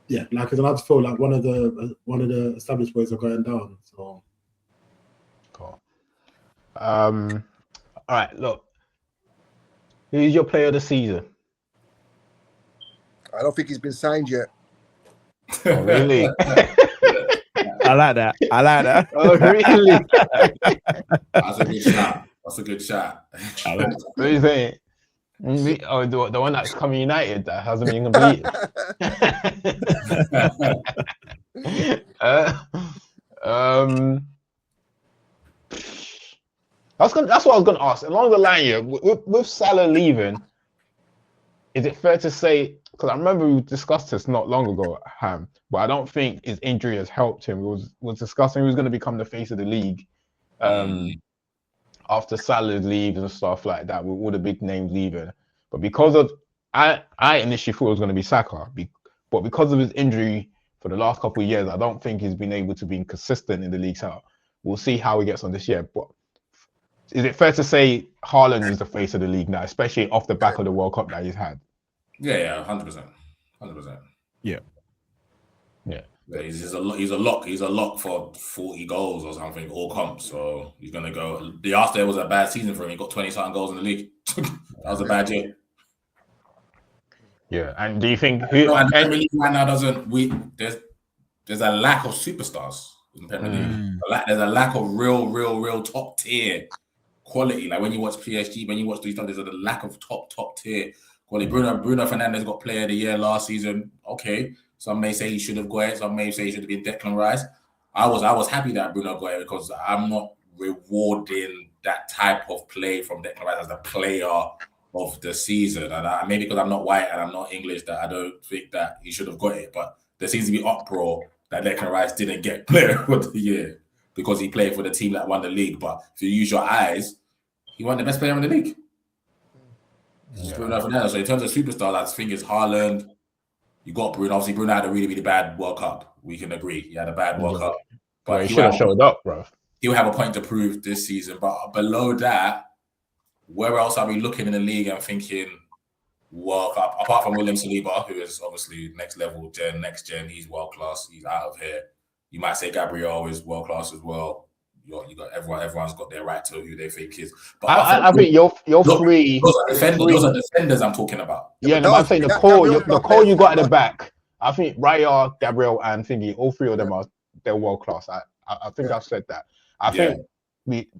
Yeah, like I just feel like one of the established boys are going down. So cool. All right, look. Who's your player of the season? I don't think he's been signed yet. Oh, really? I like that. Oh, really? That's a good shot. That's a good shot. What are you saying? Oh, the one that's coming United that hasn't been completed. That's what I was going to ask. Along the line here, with Salah leaving, is it fair to say? Because I remember we discussed this not long ago, Ham, but I don't think his injury has helped him. We was discussing who's going to become the face of the league after Salah leaves and stuff like that, with all the big names leaving. But because of, I initially thought it was going to be Saka, but because of his injury for the last couple of years, I don't think he's been able to be consistent in the league. So we'll see how he gets on this year. But is it fair to say Haaland is the face of the league now, especially off the back of the World Cup that he's had? Yeah, 100%. 100%. Yeah. He's a lock for 40 goals or something, all comps. So he's gonna go. The last year was a bad season for him. He got 20-something goals in the league. That was a bad year. Yeah, and do you think and the Premier League right now there's a lack of superstars in the Premier League. There's a lack of real top tier quality. Like when you watch PSG, when you watch these stuff, there's a lack of top tier quality. Bruno Fernandes got Player of the Year last season. Okay, some may say he should have got it. Some may say he should have been Declan Rice. I was happy that Bruno got it because I'm not rewarding that type of play from Declan Rice as the player of the season. And maybe because I'm not white and I'm not English, that I don't think that he should have got it. But there seems to be uproar that Declan Rice didn't get Player of the Year because he played for the team that won the league. But if you use your eyes, he won the best player in the league. Yeah. So in terms of superstars, I think it's Haaland. You got Bruno. Obviously, Bruno had a really bad World Cup. We can agree. He had a bad World Cup. But he should have showed up, bro. He'll have a point to prove this season. But below that, where else are we looking in the league and thinking World Cup? Apart from William Saliba, who is obviously next level, next gen, he's world class. He's out of here. You might say Gabriel is world class as well. You got everyone's got their right to who they think is. But I think your three. Those are defenders I'm talking about. Yeah, no, I'm saying the core you got at the back. I think Raya, Gabriel, and Thingy, all three of them they're world class. I think I've said that. I think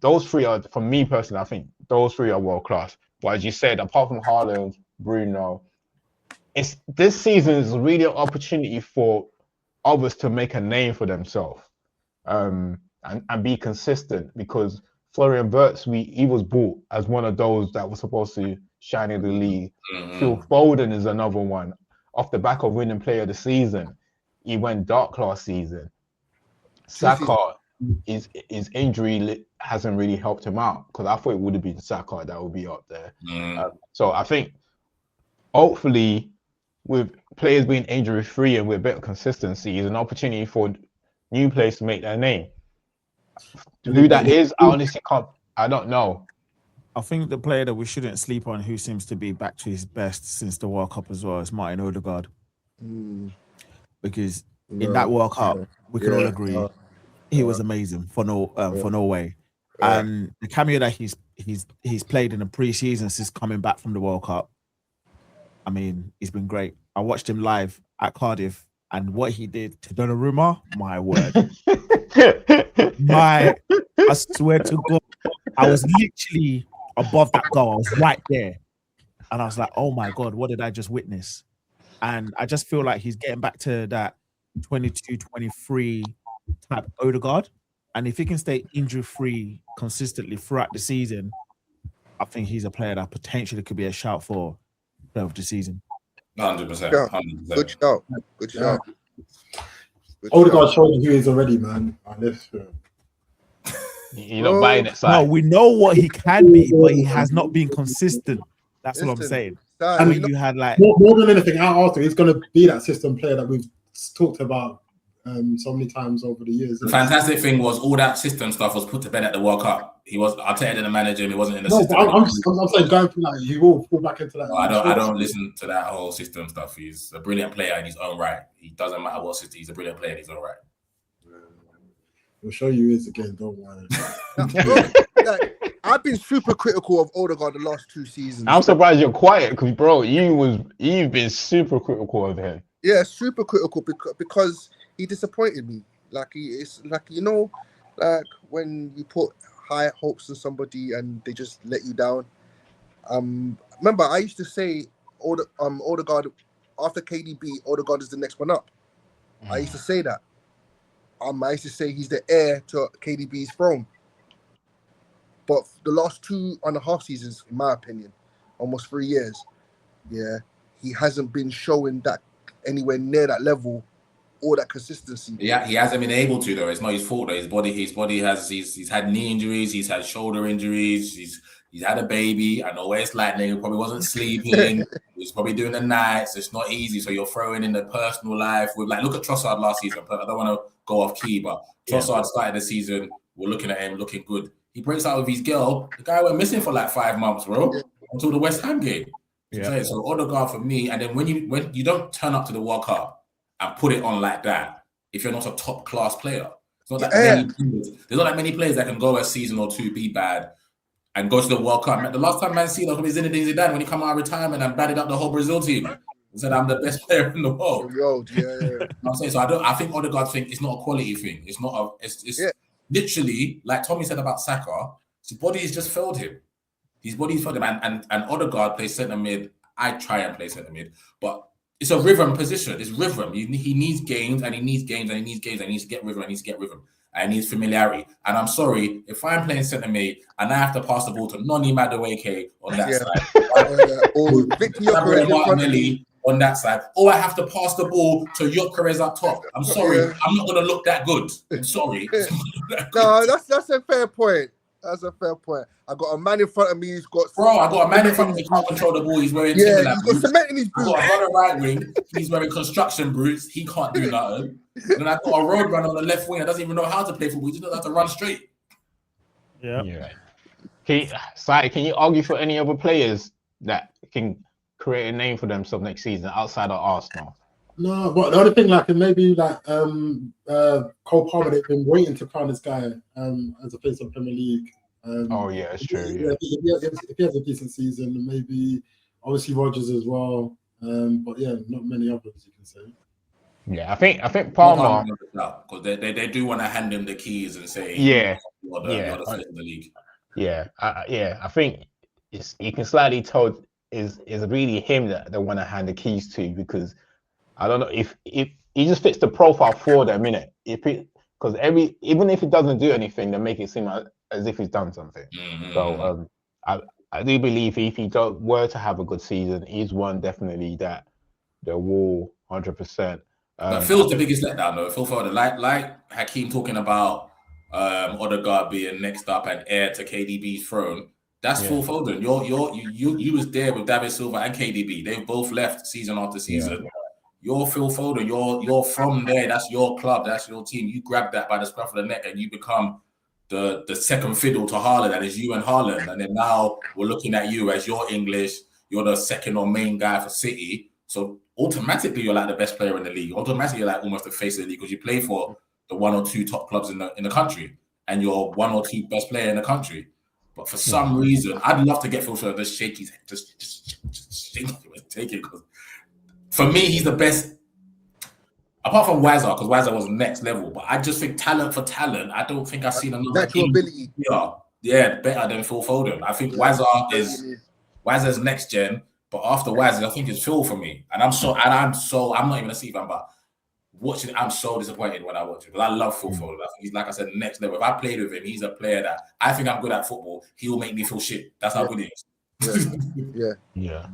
those three are, for me personally, I think those three are world class. But as you said, apart from Haaland, Bruno, this season is really an opportunity for others to make a name for themselves. And be consistent, because Florian Wirtz, he was bought as one of those that was supposed to shine in the league. Phil Foden is another one. Off the back of winning Player of the Season, he went dark last season. Saka, his injury hasn't really helped him out, because I thought it would have been Saka that would be up there. So I think, hopefully, with players being injury-free and with a bit of consistency, is an opportunity for new players to make their name. Who that is, I honestly can't. I don't know. I think the player that we shouldn't sleep on, who seems to be back to his best since the World Cup as well, is Martin Odegaard. Because in that World Cup, we can all agree he was amazing for Norway. And the cameo that he's played in the pre-season since coming back from the World Cup, I mean, he's been great. I watched him live at Cardiff, and what he did to Donnarumma, my word. I swear to God, I was literally above that goal. I was right there. And I was like, oh my God, what did I just witness? And I just feel like he's getting back to that 22, 23 type Odegaard. And if he can stay injury-free consistently throughout the season, I think he's a player that potentially could be a shout for player of the season. 100%. 100%. Good shout. Odegaard showed who he is already, man. You're not buying it, no, we know what he can be, but he has not been consistent. That's what I'm saying. I mean, you had like more than anything, out Arthur, he's going to be that system player that we've talked about so many times over the years. The fantastic thing was all that system stuff was put to bed at the World Cup. He was Arteta the manager, and he wasn't in the system. I'm saying going through that, he will fall back into that. No, I don't listen to that whole system stuff. He's a brilliant player in his own right. He doesn't matter what system. He's a brilliant player in his own right. We'll show you his again. Don't worry. I've been super critical of Odegaard the last 2 seasons. I'm surprised you're quiet, because bro, you've been super critical of him. Yeah, super critical because he disappointed me. Like it's like, you know, like when you put high hopes on somebody and they just let you down. Remember, I used to say Odegaard after KDB, Odegaard is the next one up. I used to say that. I used to say he's the heir to KDB's throne. But the last 2.5 seasons, in my opinion, almost 3 years, yeah, he hasn't been showing that anywhere near that level or that consistency. Yeah, he hasn't been able to though. It's not his fault though. His body has he's had knee injuries, he's had shoulder injuries, he's had a baby. I know what it's like. He probably wasn't sleeping. He was probably doing the nights. It's not easy. So you're throwing in the personal life with like look at Trossard last season. I don't want to go off key, but Trossard started the season. We're looking at him looking good. He breaks out with his girl. The guy went missing for like 5 months, bro, until the West Ham game. Yeah. So Odegaard for me. And then when you don't turn up to the World Cup and put it on like that, if you're not a top class player, it's not that many players. There's not that many players that can go a season or two, be bad, and go to the World Cup. The last time Man City was Zinedine Zidane when he come out of retirement and batted up the whole Brazil team. He said, "I'm the best player in the world." I'm saying so. I think Odegaard thing is not a quality thing. It's not It's literally like Tommy said about Saka. His body has just failed him. His body's failed him, and Odegaard plays centre mid. I try and play centre mid, but it's a rhythm position. It's rhythm. He needs games, and he needs games, and he needs games, and he needs to get rhythm, and he needs to get rhythm, and he needs familiarity. And I'm sorry, if I'm playing centre mid and I have to pass the ball to Noni Madueke on that side, or Victor Martinelli on that side, or I have to pass the ball to Gyökeres up top. I'm sorry, I'm not going to look that good. I'm sorry. No, that's a fair point. That's a fair point. I got a man in front of me who's got. Bro, I got a man in front of me who can't control the ball. He's wearing Timberland he's got cement in his boots. I got a right wing. He's wearing construction boots. He can't do nothing. And then I got a road runner on the left wing that doesn't even know how to play football. He just knows how to run straight. Yeah. Can you argue for any other players that can create a name for themselves next season outside of Arsenal? No, but the other thing, like, maybe like Cole Palmer, they've been waiting to crown this guy as a face of Premier League. It's true. If he has a decent season, maybe obviously Rodgers as well. But not many others you can say. Yeah, I think Palmer, because they do want to hand him the keys and say, you're the first in the league. I think you can slightly tell is really him that they want to hand the keys to, because I don't know if he just fits the profile for them, innit? Because even if he doesn't do anything, they make it seem as if he's done something. Mm-hmm. So I do believe if he were to have a good season, he's one definitely that they will 100%. But Phil's the biggest letdown though. Phil Foden, like Hakeem talking about Odegaard being next up and heir to KDB's throne. That's Phil Foden. You was there with David Silva and KDB. They've both left season after season. Yeah. You're Phil Foden. You're from there. That's your club. That's your team. You grab that by the scruff of the neck and you become the second fiddle to Haaland. That is you and Haaland. And then now we're looking at you as you're English. You're the second or main guy for City. So automatically you're like the best player in the league. Automatically you're like almost the face of the league because you play for the 1 or 2 top clubs in the country, and you're 1 or 2 best player in the country. But for some reason, I'd love to get Phil Foden just shake his head, just shake him and take it. Because for me, he's the best. Apart from Wazza, because Wazza was next level. But I just think talent for talent, I don't think I've seen another natural ability. Yeah, better than Phil Foden. I think Wazza's next gen. But after Wazza, I think it's Phil for me. And I'm not even a City fan, but watching it, I'm so disappointed when I watch it. But I love Phil Foden. I think he's, like I said, next level. If I played with him, he's a player that I think I'm good at football. He will make me feel shit. That's how good he is. Yeah.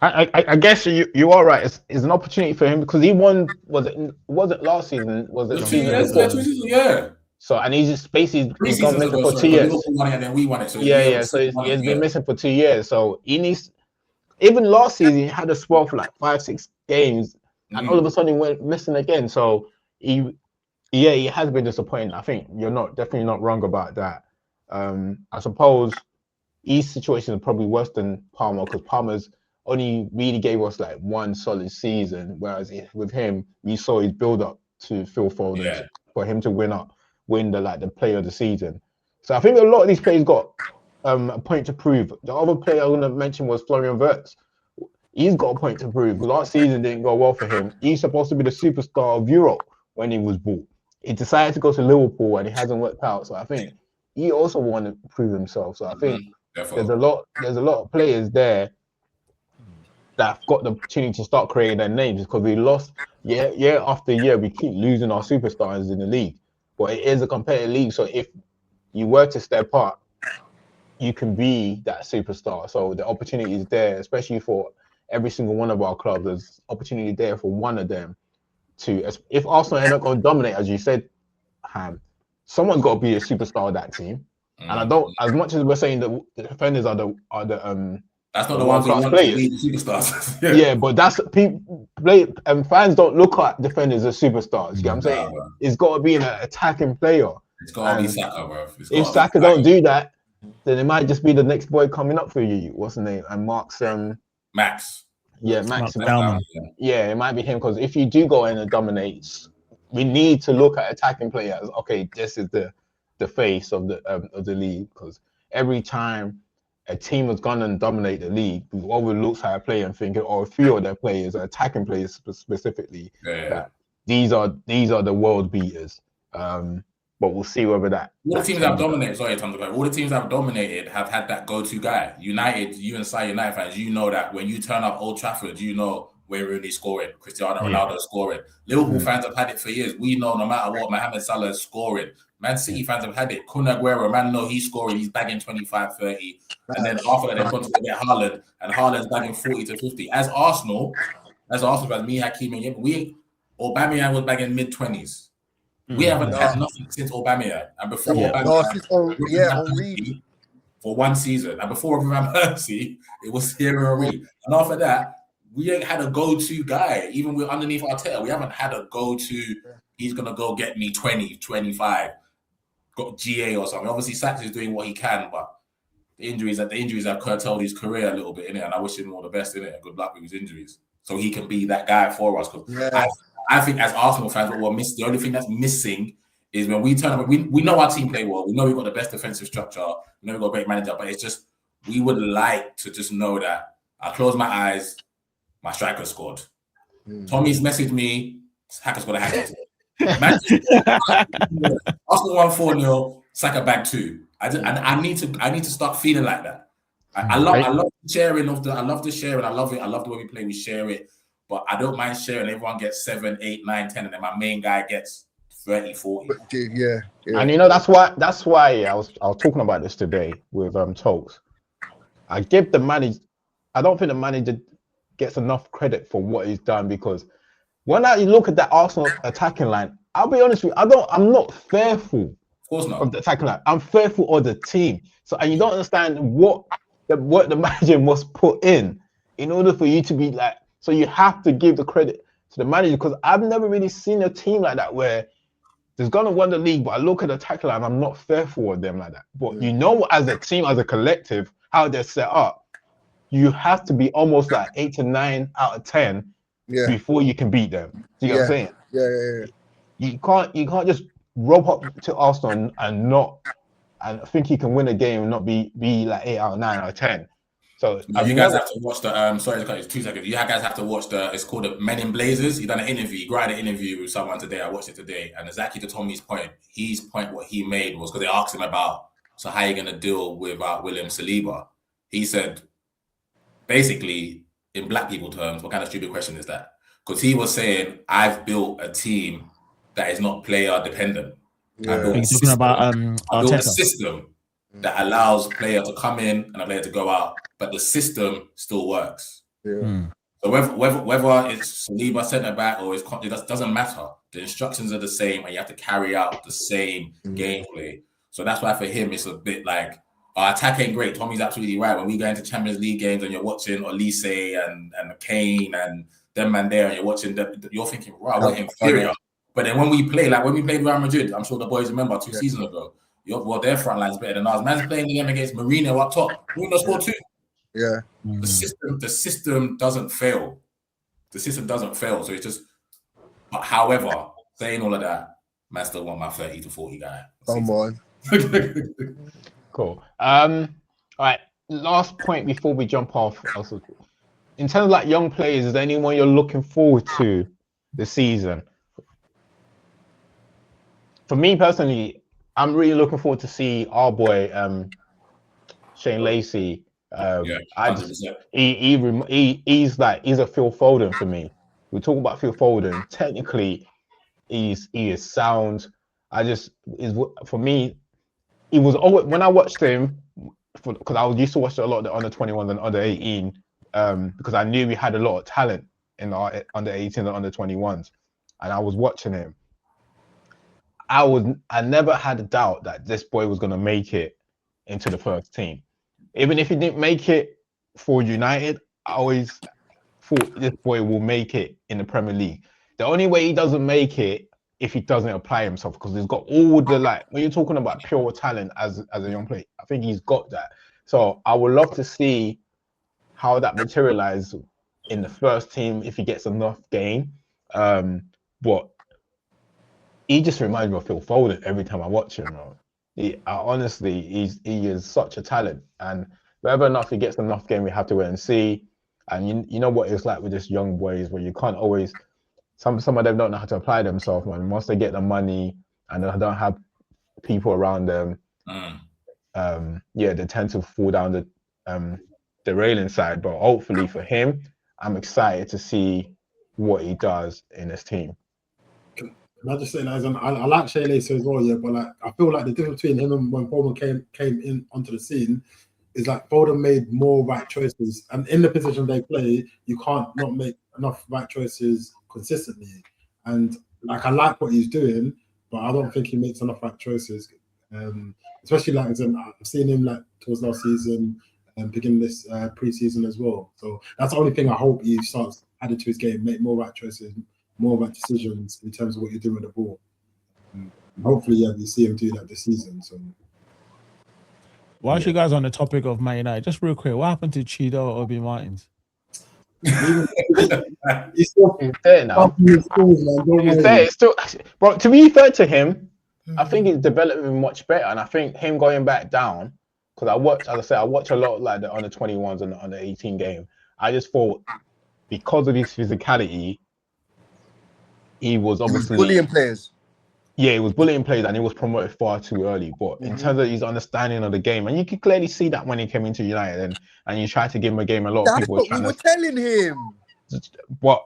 I guess you are right. It's an opportunity for him because he won. Was it last season? Was it 2 years? 2 seasons, yeah. So and he's just basically gone missing for 2 years. And then we won it. So So he's been missing for 2 years. So he needs. Even last season, he had a spell for like 5-6 games, and all of a sudden he went missing again. So he has been disappointing. I think you're definitely not wrong about that. I suppose his situation is probably worse than Palmer because Palmer's only really gave us like 1 solid season, whereas with him, we saw his build up to Phil Foden for him to win the player of the season. So I think a lot of these players got a point to prove. The other player I want to mention was Florian Wirtz. He's got a point to prove. Last season didn't go well for him. He's supposed to be the superstar of Europe when he was bought. He decided to go to Liverpool and it hasn't worked out. So I think he also wanted to prove himself. So I think there's a lot of players there that have got the opportunity to start creating their names because we lost year after year. We keep losing our superstars in the league. But it is a competitive league. So if you were to step up, you can be that superstar. So the opportunity is there, especially for every single one of our clubs. There's opportunity there for one of them to. If Arsenal end up going to dominate, as you said, Ham, someone's got to be a superstar of that team. And I don't, as much as we're saying that the defenders are the that's not the ones who want players. to be superstars. Yeah, but that's people fans don't look at defenders as superstars. You know what I'm saying? Bro. It's got to be an attacking player. It's got to be Saka, bro. If Saka don't do that, then it might just be the next boy coming up for you. What's the name? And Mark's Max. Yeah, Max. Baumann. Yeah, it might be him, because if you do go in and dominate, we need to look at attacking players. Okay, this is the face of the league, because every time a team has gone and dominated the league, we always look at a player and think, or a few of their players, attacking players specifically, that these are the world beaters. But we'll see whether that. All the teams that have dominated, sorry, Tom, all the teams that have dominated have had that go-to guy. United, you and United fans, you know that when you turn up Old Trafford, you know Wayne Rooney scoring, Cristiano Ronaldo scoring. Liverpool fans have had it for years. We know no matter what, Mohamed Salah is scoring. Man City fans have had it. Kun Aguero, man, know he's scoring. He's bagging 25, 30. And then after that, they've gone to get Haaland, and Haaland's bagging 40 to 50. As Arsenal fans, me, Hakeem, and Aubameyang was bagging mid-20s. We haven't had nothing since Aubameyang, and before Aubameyang, for one season, and before Van Persie, it was Thierry. And after that, we ain't had a go-to guy. Even with underneath Arteta, we haven't had a go-to. He's gonna go get me 20, 25, got GA or something. Obviously, Saks is doing what he can, but the injuries have curtailed his career a little bit in it, and I wish him all the best in it. Good luck with his injuries, so he can be that guy for us. I think as Arsenal fans, what we're missing, the only thing that's missing is when we turn up, we know our team play well. We know we've got the best defensive structure. We know we've got a great manager, but it's just, we would like to just know that I close my eyes, my striker scored. Tommy's messaged me, Hacker scored a hat. Arsenal won 4-0, Saka bagged 2. I need to start feeling like that. I love the sharing of I love the sharing. I love it. I love the way we play. We share it. But I don't mind sharing. Everyone gets 7, 8, 9, 10, and then my main guy gets 30, 40. Yeah. And that's why I was talking about this today with Tokes. I give the manager. I don't think the manager gets enough credit for what he's done, because when I look at that Arsenal attacking line, I'll be honest with you, I'm not fearful of the attacking line. I'm fearful of the team. So, and you don't understand what the manager must put in order for you to be like. So you have to give the credit to the manager, because I've never really seen a team like that where there's gonna win the league, but I look at the tackle line, I'm not fearful of them like that. But as a team, as a collective, how they're set up, you have to be almost like 8 to 9 out of 10 before you can beat them. Do you know what I'm saying? Yeah. You can't just rope up to Arsenal and think you can win a game and not be like 8 out of 9 out of 10. So you guys have to watch the sorry, it's 2 seconds. You guys have to watch it's called the Men in Blazers. He done an interview. He got an interview with someone today. I watched it today, and exactly to Tommy's point. What he made was, because they asked him about, so how are you gonna deal with William Saliba? He said, basically, in black people terms, what kind of stupid question is that? Because he was saying, I've built a team that is not player dependent. I built a system that allows player to come in and a player to go out, but the system still works. So whether it's Saliba centre back or it doesn't matter. The instructions are the same, and you have to carry out the same gameplay. So that's why for him it's a bit like, our attack ain't great. Tommy's absolutely right. When we go into Champions League games and you're watching Olise and McCain and them man there, and you're watching them, you're thinking, wow, we're inferior. But then when we played Real Madrid, I'm sure the boys remember 2 seasons ago. Their front line's better than ours. Man's playing the game against Mourinho up top. Mourinho scored 2. Yeah. The system doesn't fail. The system doesn't fail. So it's just, but however, saying all of that, man still want my 30 to 40 guy. Come on. Cool. All right. Last point before we jump off. Also, in terms of like young players, is there anyone you're looking forward to this season? For me personally, I'm really looking forward to see our boy Shane Lacey. He's a Phil Foden for me. We talk about Phil Foden. Technically, he is sound. For me, he was always, when I watched him because I used to watch a lot of the under 21s and under 18, because I knew we had a lot of talent in our under 18s and under 21s, and I was watching him. I never had a doubt that this boy was gonna make it into the first team. Even if he didn't make it for United, I always thought this boy will make it in the Premier League. The only way he doesn't make it if he doesn't apply himself, because he's got all the, like, when you're talking about pure talent as a young player, I think he's got that. So I would love to see how that materializes in the first team if he gets enough game. But he just reminds me of Phil Foden every time I watch him. Honestly, he is such a talent, and whether or not he gets enough game, we have to wait and see. And you know what it's like with this young boys, where you can't always. Some of them don't know how to apply themselves, man. Once they get the money and they don't have people around them, they tend to fall down the railing side. But hopefully for him, I'm excited to see what he does in this team. Can I just say, like, I like Shea Lacer as well, yeah, but like I feel like the difference between him and when Foden came in onto the scene is like Foden made more right choices, and in the position they play, you can't not make enough right choices consistently. And like I like what he's doing, but I don't think he makes enough right choices. Especially like I've seen him like towards last season and beginning this pre-season as well. So that's the only thing I hope he starts adding to his game, make more right choices, more right decisions in terms of what you're doing with the ball. And hopefully, we see him do that this season. So. Whilst you guys on the topic of Man United, just real quick, what happened to Chido Obi Martins? He's there now. He's there. It's still, but to be fair to him, I think he's developing much better, and I think him going back down, because I watch a lot of like the under 21s and the under 18 game. I just thought because of his physicality, he was obviously bullying players. Yeah, he was bullying players and he was promoted far too early. But in terms of his understanding of the game, and you could clearly see that when he came into United and you tried to give him a game, a lot of people were trying to telling him. But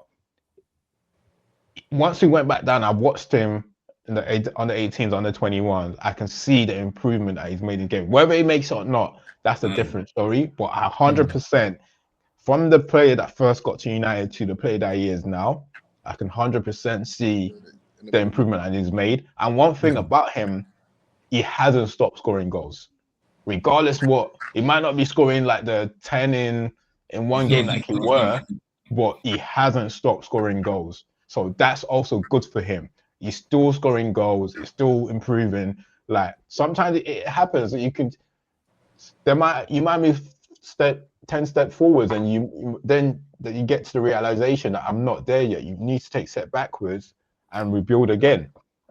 once he went back down, I watched him in the under 18s, under 21s. I can see the improvement that he's made in the game. Whether he makes it or not, that's a different story. But 100% from the player that first got to United to the player that he is now, I can 100% see the improvement that he's made. And one thing about him, he hasn't stopped scoring goals. Regardless what, he might not be scoring like the 10 in one game like he were, but he hasn't stopped scoring goals. So that's also good for him. He's still scoring goals, he's still improving. Like sometimes it happens that you might move 10 steps forwards and you get to the realization that I'm not there yet. You need to take a step backwards and rebuild again.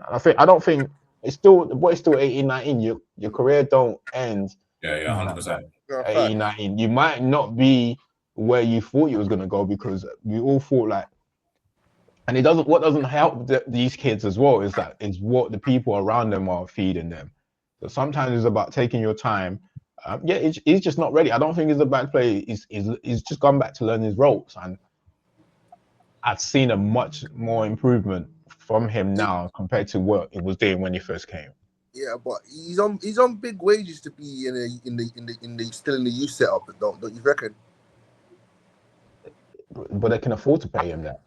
I don't think it's still, the boy's still 18, 19. Your career don't end. Yeah, 100%. 18, 19. You might not be where you thought you was gonna go, because we all thought like, and what doesn't help these kids as well is what the people around them are feeding them. So sometimes it's about taking your time. He's just not ready. I don't think he's a bad player. He's just gone back to learn his ropes, and I've seen a much more improvement from him now compared to what he was doing when he first came. Yeah, but he's on big wages to be in the still in the youth setup. Don't you reckon? But they can afford to pay him that.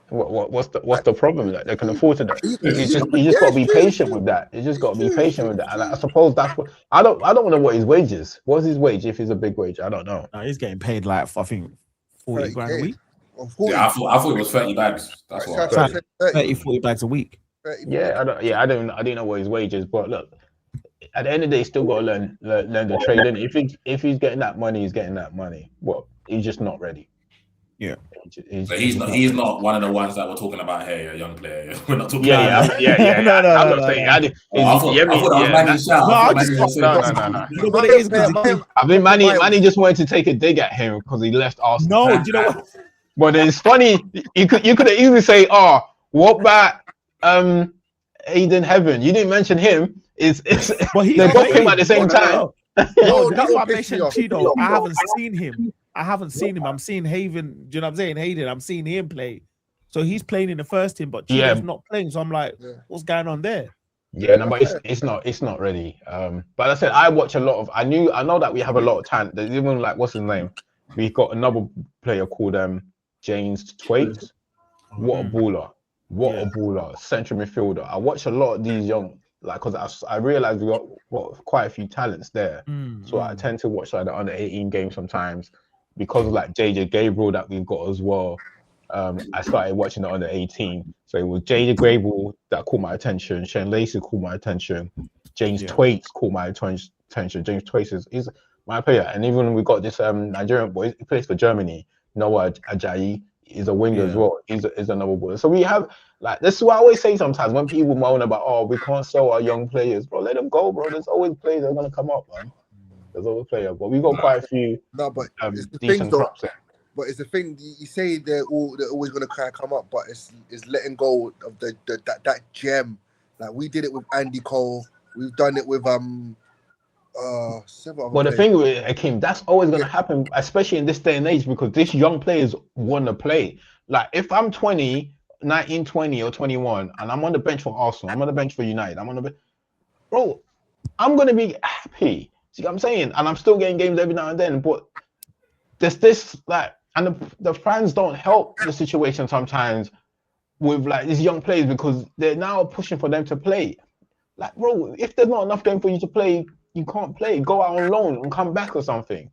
What's the problem with that? They can afford to. You just got to be patient with that. You just got to be patient with that. And I suppose that's what I don't know what his wage is. What's his wage if he's a big wage? I don't know. No, he's getting paid like I think 40 grand a week. Yeah, I thought it was 30 bags. That's what 40 bags a week. I didn't know what his wage is, but look, at the end of the day, he's still got to learn the trade. And if he's getting that money, he's getting that money. Well, he's just not ready. Yeah, he's not one of the ones that we're talking about here, a young player. We're not talking. No. I'm not saying. I think Manny just wanted to take a dig at him because he left Arsenal. No, do you know what? But it's funny. You could easily say, "Oh, what about Aiden Heaven? You didn't mention him." They both came at the same time. No, that's why I mentioned Chido. I haven't seen him. I'm seeing Haven. Do you know what I'm saying? Hayden. I'm seeing him play. So he's playing in the first team, but Chido's not playing. So I'm like, what's going on there? Yeah, no, but it's not ready. But I said I watch a lot of. I know that we have a lot of talent. There's even like what's his name? We got another player called James Thwaites. What a baller! What a baller! Central midfielder. I watch a lot of these young, like, because I realize we got quite a few talents there. So I tend to watch like the under 18 games sometimes because of like JJ Gabriel that we've got as well. I started watching the under 18. So it was JJ Gabriel that caught my attention. Shane Lacey caught my attention. James Thwaites caught my attention. James Thwaites is my player. And even we got this Nigerian boy, he plays for Germany. Noah Ajayi is a winger as well. He's another boy. So we have, like, this is what I always say sometimes when people moan about, oh, we can't sell our young players, bro. Let them go, bro. There's always players that are gonna come up, man. There's always players, but we got quite a few but it's the decent thing, props there. But it's the thing, you say they're always gonna kind of come up, but it's letting go of that gem. Like we did it with Andy Cole. We've done it with several other Well, the players. thing with Akeem, that's always going to happen, especially in this day and age, because these young players want to play. Like, if I'm 20, 19, 20, or 21, and I'm on the bench for Arsenal, I'm on the bench for United, bro, I'm going to be happy. See what I'm saying? And I'm still getting games every now and then, but there's this, like, and the fans don't help the situation sometimes with, like, these young players because they're now pushing for them to play. Like, bro, if there's not enough game for you to play, you can't play. Go out on loan and come back or something.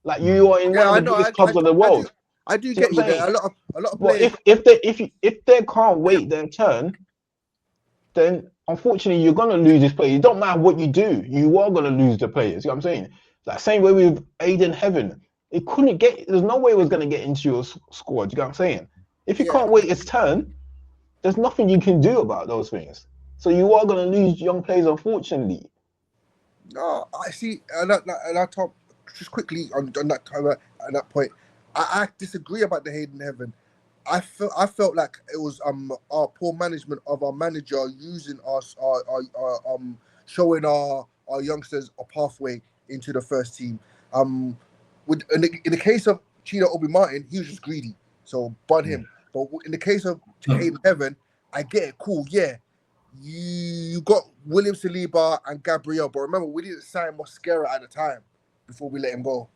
Like you are in one of the biggest clubs of the world. I do get you there. A lot of well, players. if they can't wait their turn, then unfortunately you're gonna lose this player. It don't matter what you do, you are gonna lose the players. You know what I'm saying? Like same way with Aiden Heaven. It couldn't get. There's no way it was gonna get into your squad. You know what I'm saying? If you can't wait its turn, there's nothing you can do about those things. So you are gonna lose young players, unfortunately. No, I see, and I talk just quickly on that point. I disagree about the Hayden Heaven. I felt like it was our poor management of our manager using us, showing our youngsters a pathway into the first team. In the case of Chino Obi Martin, he was just greedy, so bun him. But in the case of Hayden Heaven, I get it, cool, yeah. You got William Saliba and Gabriel, but remember we didn't sign Mosquera at the time before we let him go.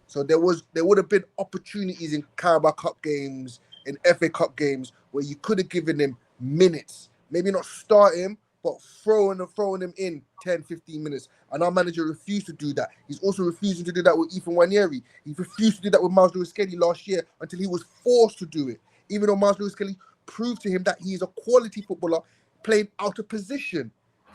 So there would have been opportunities in Carabao Cup games, in FA Cup games where you could have given him minutes, maybe not start him, but throwing him in 10, 15 minutes. And our manager refused to do that. He's also refusing to do that with Ethan Wanieri. He refused to do that with Miles Lewis-Skelly last year until he was forced to do it. Even though Miles Lewis-Skelly proved to him that he is a quality footballer playing out of position.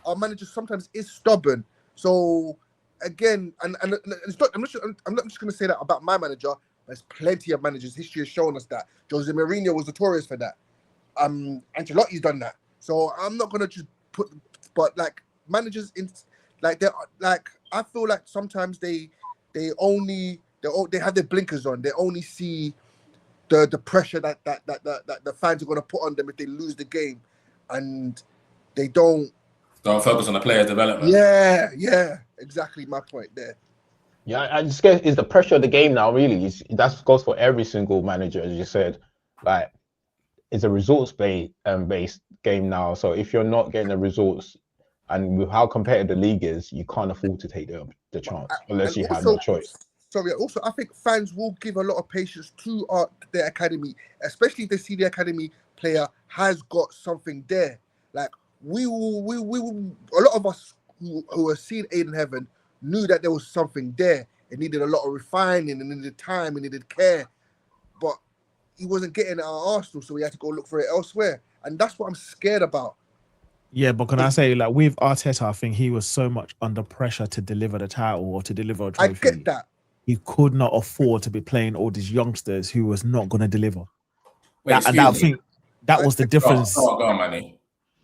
Our manager sometimes is stubborn. So again, and it's not, I'm not just going to say that about my manager. There's plenty of managers. History has shown us that. Jose Mourinho was notorious for that. Ancelotti's done that. So I'm not going to just put, but like managers in, like they're like, I feel like sometimes they have their blinkers on. They only see the pressure that the fans are going to put on them if they lose the game. And they don't focus on the player development. Yeah, exactly my point there. Yeah, I just guess it's the pressure of the game now. Really, that goes for every single manager, as you said. Like, it's a results-based game now. So if you're not getting the results, and with how competitive the league is, you can't afford to take the chance unless you have no choice. Sorry, also I think fans will give a lot of patience to their academy, especially if they see the academy player has got something there. Like we will, a lot of us who have seen Aiden Heaven knew that there was something there. It needed a lot of refining, and needed time, and needed care, but he wasn't getting it at Arsenal, so we had to go look for it elsewhere, and that's what I'm scared about. Yeah, but can I say, like, with Arteta, I think he was so much under pressure to deliver the title or to deliver a trophy. I get that. He could not afford to be playing all these youngsters who was not going to deliver. Wait, I think that was the difference. Go on, Manny.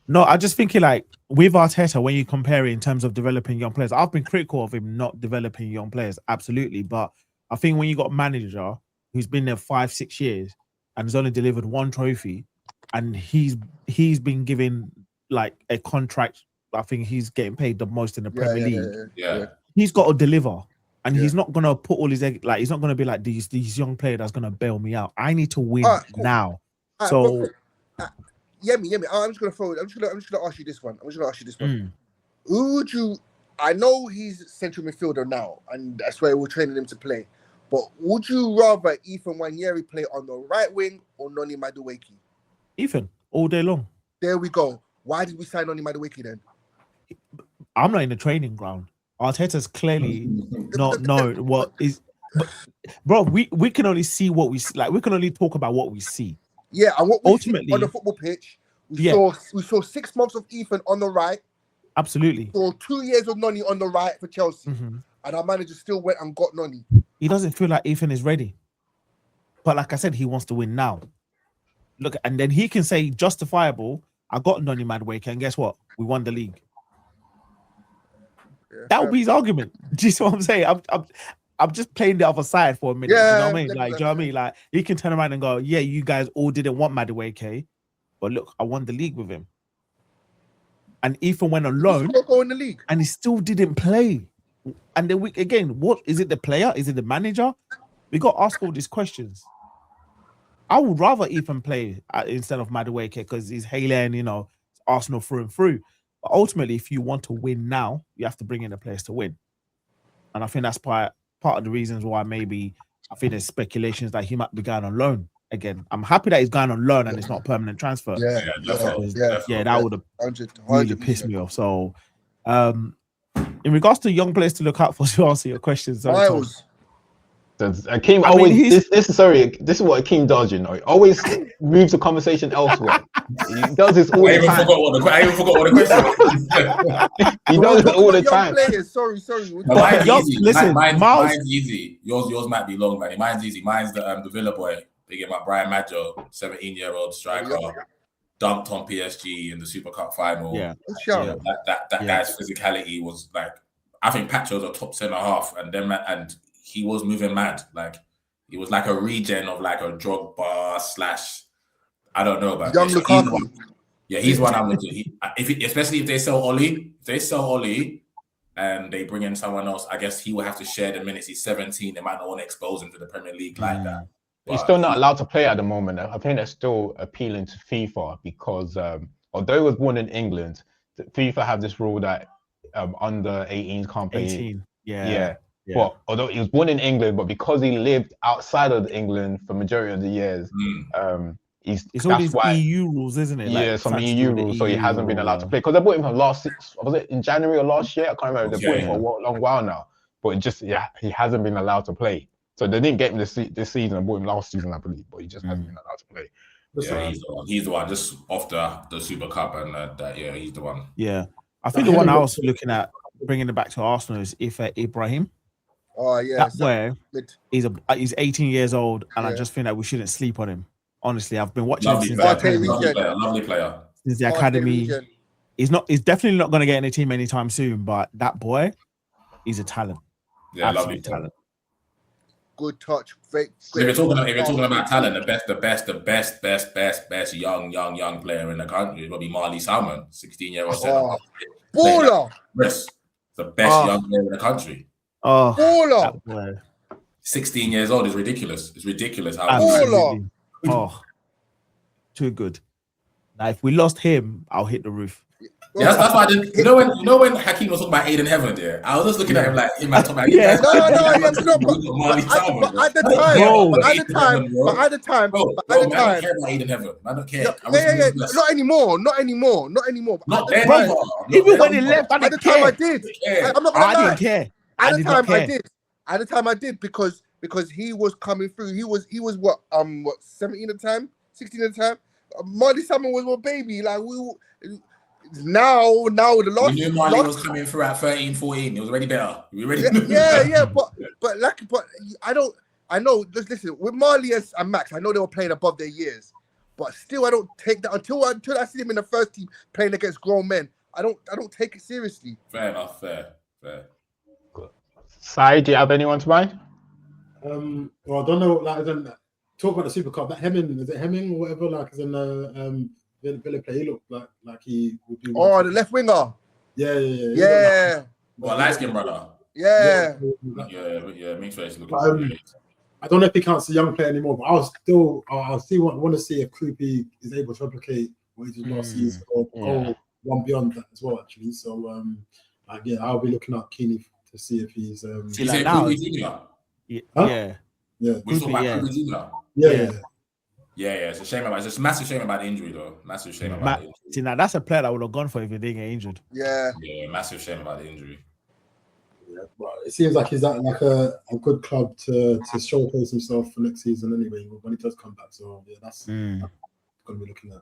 No, I'm just thinking, like, with Arteta, when you compare it in terms of developing young players, I've been critical of him not developing young players, absolutely. But I think when you got a manager who's been there 5-6 years and has only delivered one trophy, and he's been given like a contract, I think he's getting paid the most in the Premier League. Yeah. He's got to deliver. And he's not gonna put all his egg, like, he's not gonna be like these young players that's gonna bail me out. I need to win now. So I'm just gonna ask you this one. Who would you? I know he's central midfielder now, and that's where we're training him to play. But would you rather Ethan Nwaneri play on the right wing or Noni Madueke? Ethan, all day long. There we go. Why did we sign Noni Madueke then? I'm not in the training ground. Arteta's clearly not known what is. But, bro, we can only see what we see. Like, we can only talk about what we see. Yeah, and what we ultimately see on the football pitch, we saw 6 months of Ethan on the right. Absolutely. So 2 years of Noni on the right for Chelsea, and our manager still went and got Noni. He doesn't feel like Ethan is ready. But like I said, he wants to win now. Look, and then he can say justifiable, I got Noni Madueke, and guess what? We won the league. Yeah, that would be his argument. Do you see what I'm saying? I'm just playing the other side for a minute. Yeah, you know what I mean? Like, do you know what I mean? Like, he can turn around and go, yeah, you guys all didn't want Madueke, but look, I won the league with him. And Ethan went on loan, in the league, and he still didn't play. And then again, what is it? The player? Is it the manager? We got to ask all these questions. I would rather Ethan play instead of Madueke because he's hailing, Arsenal through and through. But ultimately, if you want to win now, you have to bring in the players to win. And I think that's part of the reasons why maybe I think there's speculations that he might be going on loan again. I'm happy that he's going on loan and it's not a permanent transfer. That would have really pissed me off. So, in regards to young players to look out for, to answer your questions, Akeem this is what Akeem does, He always moves the conversation elsewhere. He does this all the time. I even forgot what the question was. He does it all the time. Players. Sorry. Mine's easy. Yours might be long, man. Mine's easy. Mine's the Villa boy. They get my Brian Maggio, 17-year-old striker, dunked on PSG in the Super Cup final. That guy's physicality was like, I think Pacho's a top centre half, and he was moving mad. Like, he was like a regen of like a Drogba / I don't know about young Lukaku. He's one I'm into. Especially if they sell Oli, and they bring in someone else, I guess he will have to share the minutes. He's 17. They might not want to expose him to the Premier League like that. He's still not allowed to play at the moment. I think they're still appealing to FIFA because although he was born in England, FIFA have this rule that under 18s can't play. 18. Yeah. But although he was born in England, but because he lived outside of England for majority of the years, it's all these EU rules, isn't it? Yeah, some EU rules, so he hasn't been allowed to play. Because they bought him from was it in January or last year? I can't remember. They bought him for a long while now, but he hasn't been allowed to play. So they didn't get him this season. I bought him last season, I believe, but he just hasn't been allowed to play. Yeah, he's the one. Just after the Super Cup and he's the one. Yeah, I think the one I was looking at bringing it back to Arsenal is Ibrahim. Oh yeah, that way he's 18 years old, and I just think that we shouldn't sleep on him. Honestly, I've been watching him since lovely player. Since the academy. He's definitely not going to get in the team anytime soon, but that boy, he's a talent. Yeah, lovely talent. Good touch. Great. If you're talking about talent, the best young player in the country is probably Marley Salmon, 16-year-old. Baller. Yes, the best young player in the country. Baller. 16 years old is ridiculous. It's ridiculous how baller. Too good. Now, if we lost him, I'll hit the roof. Yeah, that's why I didn't. You know when Hakeem was talking about Aiden Heaven there, I was just looking at him like him. But at the time, I don't care about Aiden Heaven. I don't care. Not anymore. Even when he left, at the time I did. I'm not gonna lie. I didn't care. At the time I did because he was coming through. He was what 17 at the time, 16 at the time. Marley Salmon was my baby. Like now the last. We knew Marley was coming through at 13, 14. It was already better. But I know. Listen, with Marley and Max, I know they were playing above their years, but still, I don't take that until I see them in the first team playing against grown men. I don't take it seriously. Fair enough. Fair. Good. Sai, do you have anyone to mind? Well, I don't know. Like, talk about the Super Cup. That Hemming, is it Hemming or whatever? Like, as in Villa play, he looked like he would be. Oh, the left winger. Yeah. Well, light skin brother. Yeah. Mixed face look. I don't know if he counts a young player anymore, but want to see if Krupi is able to replicate what he did last season, or go one beyond that as well, actually. So, yeah, I'll be looking out keenly to see if he's. You say Kubi Junior? Yeah. We talk about Kubi Junior. Yeah. It's a shame it's a massive shame about the injury, though. Massive shame about the injury. See, now that's a player that would have gone for if he didn't get injured. Yeah, massive shame about the injury. Yeah, but it seems like he's at like a good club to showcase himself for next season anyway when he does come back. So yeah, that's going to be looking at.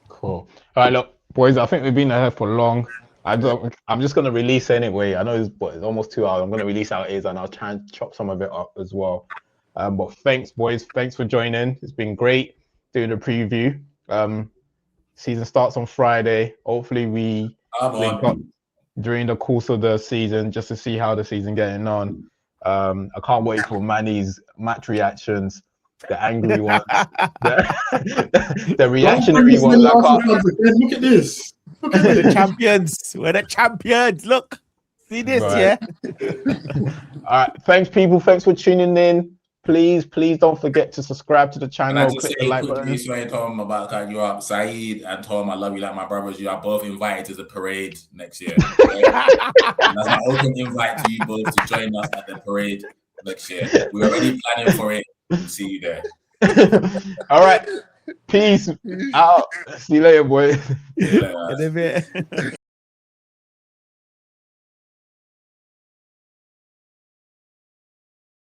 Cool. All right, look, boys. I think we've been here for long. I'm just going to release anyway. I know it's almost 2 hours. I'm going to release our ears and I'll try and chop some of it up as well. But thanks, boys. Thanks for joining. It's been great doing the preview. Season starts on Friday. Hopefully we link up during the course of the season just to see how the season getting on. I can't wait for Manny's match reactions, the angry ones, the reactionary ones. Look at this. We're the champions. We're the champions. Look, see this, right. All right, thanks, people. Thanks for tuning in. Please don't forget to subscribe to the channel. And I just say quickly, so I told him about you up, Saeed, and Tom, I love you like my brothers. You are both invited to the parade next year. Okay? That's my open invite to you both to join us at the parade next year. We're already planning for it. We'll see you there. All right. Peace out. See you later, boy. See you later.